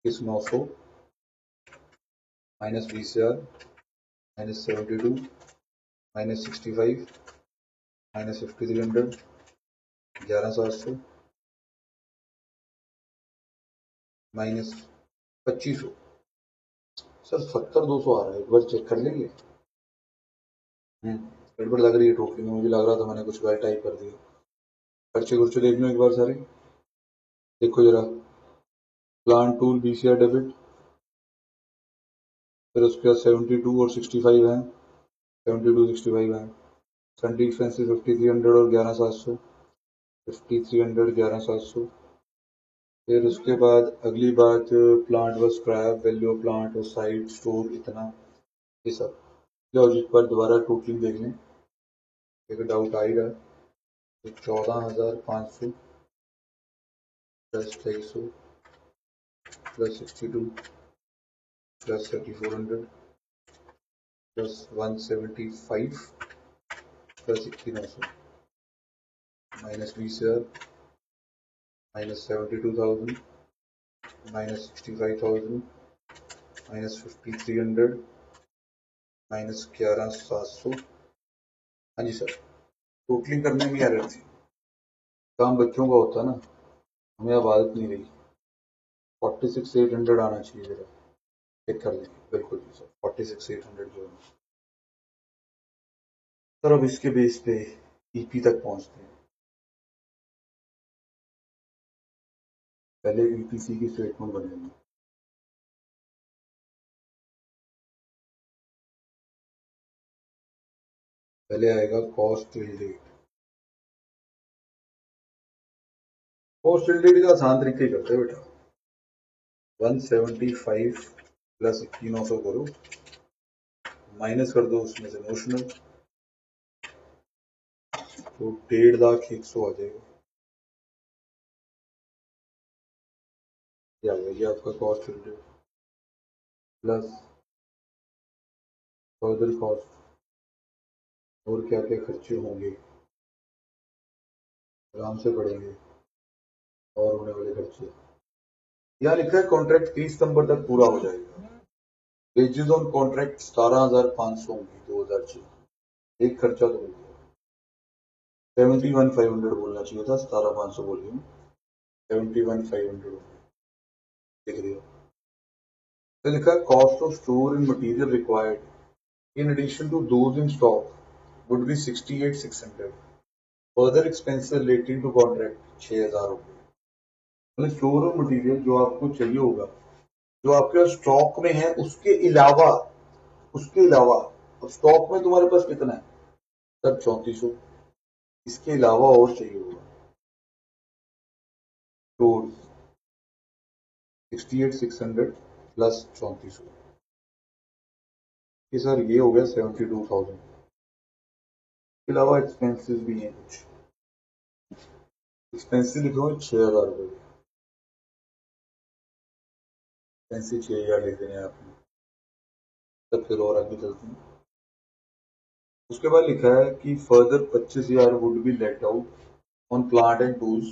इस 900 minus 20,000 minus 72 minus 65 minus 5300, 11,700 minus 2500। Sir 70,200 आ रहा है, एक बार चेक कर लेंगे। गड़बड़ लग रही है टोटली में, मुझे लग रहा था मैंने कुछ गलत टाइप कर दिया। खर्चे खुर्चे देख लो एक बार सारे, देखो जरा। प्लांट टूल बीसीआर डेबिट, फिर उसके बाद 72 और 65 है, 72 65 है। सन्डी एक्सपेंसिस 5300 और 11,700, 5300 11,700। फिर उसके बाद अगली बात, प्लांट व स्क्रैप वैल्यू ऑफ प्लांट और साइट स्टोर इतना, ये सब जो एक बार दोबारा टोटलिंग देख लें, एक डाउट आ ही रहा है। तो 14,500 plus 2300 plus 62 plus 3400 plus 175 plus 6100 minus 20,000 minus 72,000 minus 65,000 minus 5,300 minus 11,700। हाँ जी सर, टोटलिंग करने में एरर थी, काम बच्चों का होता है ना, हमें अब आदत नहीं रही। 46,800 आना चाहिए जरा, चेक कर लेंगे। बिल्कुल जी सर, 46,800 जो है सर। अब इसके बेस पे ईपी तक पहुंचते हैं। पहले ईपीसी की स्टेटमेंट बनेगी, पहले आएगा cost till date. Cost till date का आसान तरीके करते हैं बेटा, 175 प्लस 2100 करो, माइनस कर दो उसमें से नोशनल, तो 1,50,100 आ जाएगा। क्या आ गया ये आपका cost till date plus further cost और क्या क्या खर्चे होंगे, आराम से पढ़ेंगे, और होने वाले खर्चे। यहाँ लिखा है कॉन्ट्रैक्ट 30 सितंबर तक पूरा हो जाएगा। वेजेस ऑन कॉन्ट्रैक्ट 17,500 होंगी 2006। एक खर्चा तो मिल गया, 71,500 बोलना चाहिए था, 17,500 बोलिए, 71,500 लिख दिया। तो लिखा है cost of store and material required in addition to those in stock would be 68,600। Further expenses relating to contract 6,000 रुपये। मतलब स्टोर और मटेरियल जो आपको चाहिए होगा, जो आपके स्टॉक में है, उसके अलावा अब स्टॉक में तुम्हारे पास कितना है सर? 3400। इसके अलावा और चाहिए होगा तो 68,600 प्लस 3400, कि सर ये हो गया 72,000। इसके अलावा एक्सपेंसेस भी हैं कुछ, एक्सपेंसिव लिखो 6,000 रुपये, एक्सपेंसिव 6,000 लिख देने आपने। तब फिर और आगे चलते हैं। उसके बाद लिखा है कि further 25,000 would be let out on plant and tools,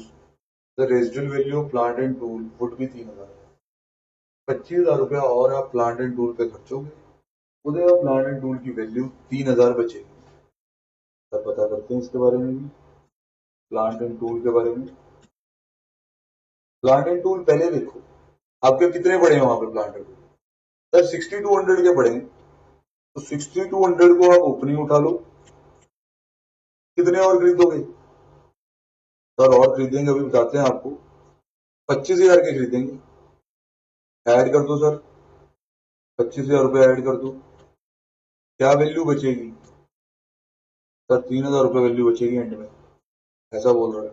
the residual value of plant and tool would be 3,000। 25,000 रुपया और आप प्लांट एंड टूल पे खर्चोगे, उधर आप प्लांट एंड टूल की वैल्यू 3,000 बचेगी। तब पता करते हैं इसके बारे में भी, प्लांट एंड टूल के बारे में। प्लांट एंड टूल पहले देखो आपके कितने पड़े हैं वहां पे प्लांट एंड टूल। सर 6200 के पड़े हैं, तो 6200 को आप ओपनिंग उठा लो, कितने और खरीदोगे? सर और खरीदेंगे, अभी बताते हैं आपको, 25,000 के खरीदेंगे। ऐड कर दो सर, 25,000 रुपये ऐड कर दो, क्या वैल्यू बचेगी सर? 3,000 रुपये वैल्यू बचेगी एंड में, ऐसा बोल रहा है।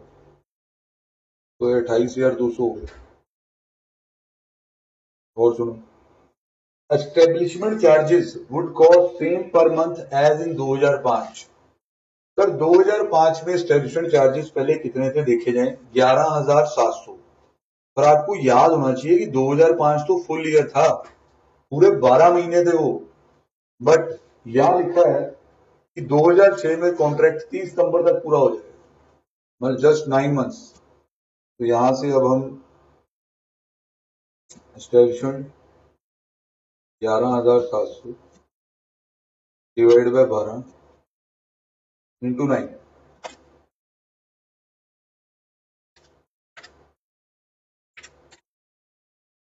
तो 28,200 हो गए। और सुनो, establishment charges would cost same per month as in 2005। Sir 2005 में एस्टेब्लिशमेंट चार्जेस पहले कितने थे देखे जाएं, 11,700। पर आपको याद होना चाहिए कि 2005 तो फुल ईयर था, पूरे 12 महीने थे वो। बट यहां लिखा है कि 2006 में कॉन्ट्रैक्ट 30 सितंबर तक पूरा हो जाएगा, मतलब जस्ट 9 मंथ्स। तो यहां से अब हम स्टेशन 11,700 डिवाइड बाय 12 इंटू 9,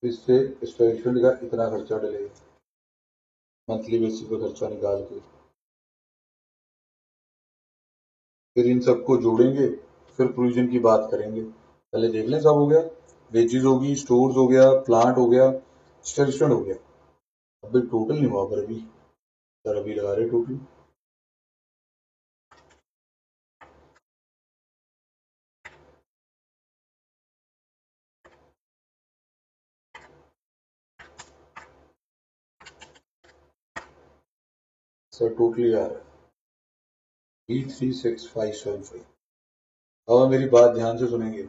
इससे स्टेशन का इतना खर्चा डलेगा, मंथली बेसिस पे खर्चा निकाल के फिर इन सबको जोड़ेंगे, फिर प्रोविजन की बात करेंगे। पहले देख लें सब हो गया, वेजेस होगी, स्टोर्स हो गया, प्लांट हो गया, स्टेशन हो गया। अभी टोटल नहीं हुआ पर अभी, सर अभी लगा रहे टोटल। सर टोटली आ रहा है 36575। अब मेरी बात ध्यान से सुनेंगे।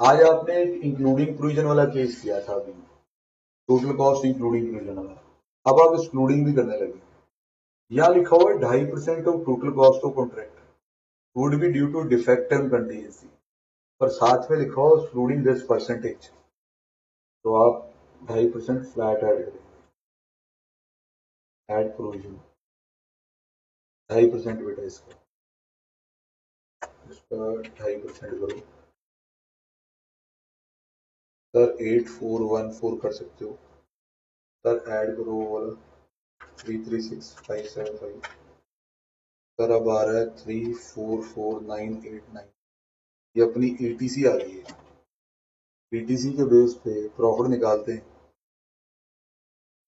आज आपने एक इंक्लूडिंग प्रोविजन वाला केस किया था अभी, टोटल कॉस्ट इंक्लूडिंग प्रोविजन वाला। अब आप एक्सक्लूडिंग भी करने लगे। यहाँ लिखा हुआ है 2.5% of total cost of contract would be due to defect and contingency, पर साथ में लिखा हुआ एक्सक्लूडिंग दिस परसेंटेज, तो आप 2.5% फ्लैट ऐड करेंगे, ऐड प्रोविजन 2.5% बेटा इसका 2.5% करो सर, 8414 कर सकते हो सर, ऐड करो वो वाला 336575 सर, अब आ रहा है 344989। ये अपनी ETC आ रही है, ETC के बेस पे प्रॉफिट निकालते हैं।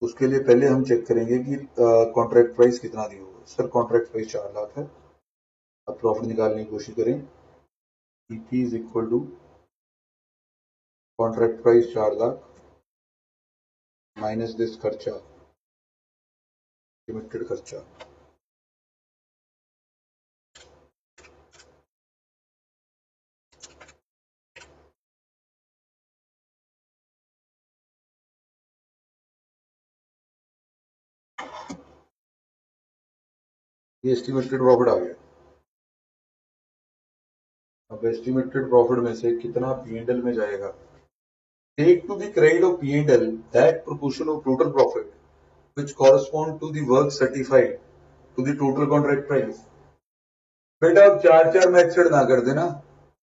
उसके लिए पहले हम चेक करेंगे कि कॉन्ट्रैक्ट प्राइस कितना दिया होगा। सर कॉन्ट्रैक्ट प्राइस 4 लाख है। अब प्रॉफिट निकालने की कोशिश करें। EP is equal to contract price 4 lakh minus this खर्चा, लिमिटेड खर्चा। ये एस्टिमेटेड प्रॉफिट आ गया। अब एस्टिमेटेड प्रॉफिट में से कितना P&L में जाएगा। Take to the credit of P&L that proportion of total profit which correspond to the work certified to the total contract price। बेटा अब चार चार मेथड ना कर देना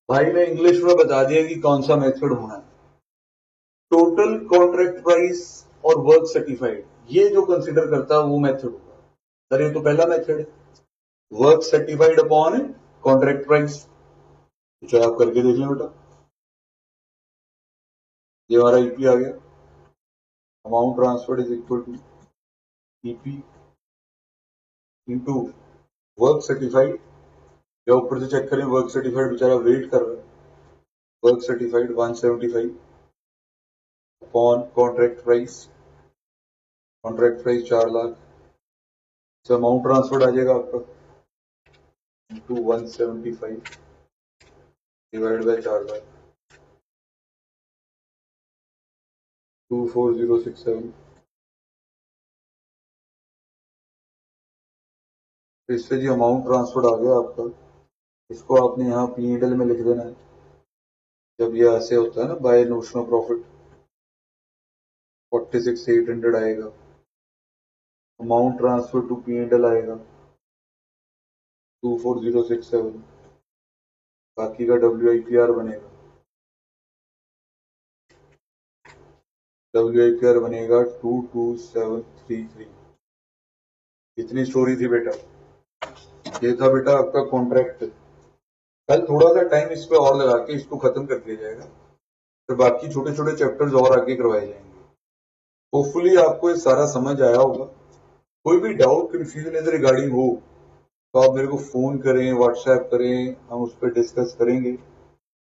भाई, मैं इंग्लिश में बता दिया कि कौन सा मेथड होना है। टोटल कॉन्ट्रैक्ट प्राइस और वर्क सर्टिफाइड, ये जो कंसिडर करता है वो मेथड होगा। सर ये तो पहला मेथड है, work certified upon contract price. चाहे आप करके देख लें बेटा। ये हमारा ईपी आ गया, amount transferred is equal to EP into work certified. या ऊपर से चेक करें, वर्क सर्टिफाइड बेचारा वेट कर रहा है, work certified 175 upon contract price, contract price 4 lakh. तो अमाउंट ट्रांसफर्ड आ जाएगा आपका टू 175 डिवाइड बाय 4 लाख 24067। इससे जी अमाउंट ट्रांसफर्ड आ गया आपका। इसको आपने यहाँ P&L में लिख देना है। जब ये ऐसे होता है ना बाय नोशनल प्रॉफिट, 46,800 आएगा, अमाउंट ट्रांसफर टू P&L आएगा 24067, बाकी का WIPR बनेगा, WIPR बनेगा 22733। इतनी स्टोरी थी बेटा। ये था बेटा आपका कॉन्ट्रैक्ट। कल थोड़ा सा टाइम इस पे और लगा के इसको खत्म कर दिया जाएगा, फिर बाकी छोटे छोटे चैप्टर्स और आगे करवाए जाएंगे। होपफुली आपको ये सारा समझ आया होगा। कोई भी डाउट कंफ्यूजन इधर रिगार्डिंग हो तो आप मेरे को फोन करें, व्हाट्सएप करें, हम उस पर डिस्कस करेंगे।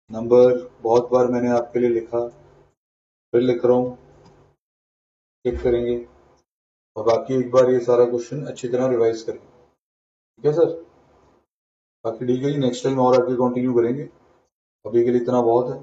नंबर बहुत बार मैंने आपके लिए लिखा, फिर लिख रहा हूँ, चेक करेंगे। और बाकी एक बार ये सारा क्वेश्चन अच्छी तरह रिवाइज करेंगे, ठीक है सर। बाकी ठीक है जी, नेक्स्ट टाइम और आगे कंटिन्यू करेंगे। अभी के लिए इतना बहुत है।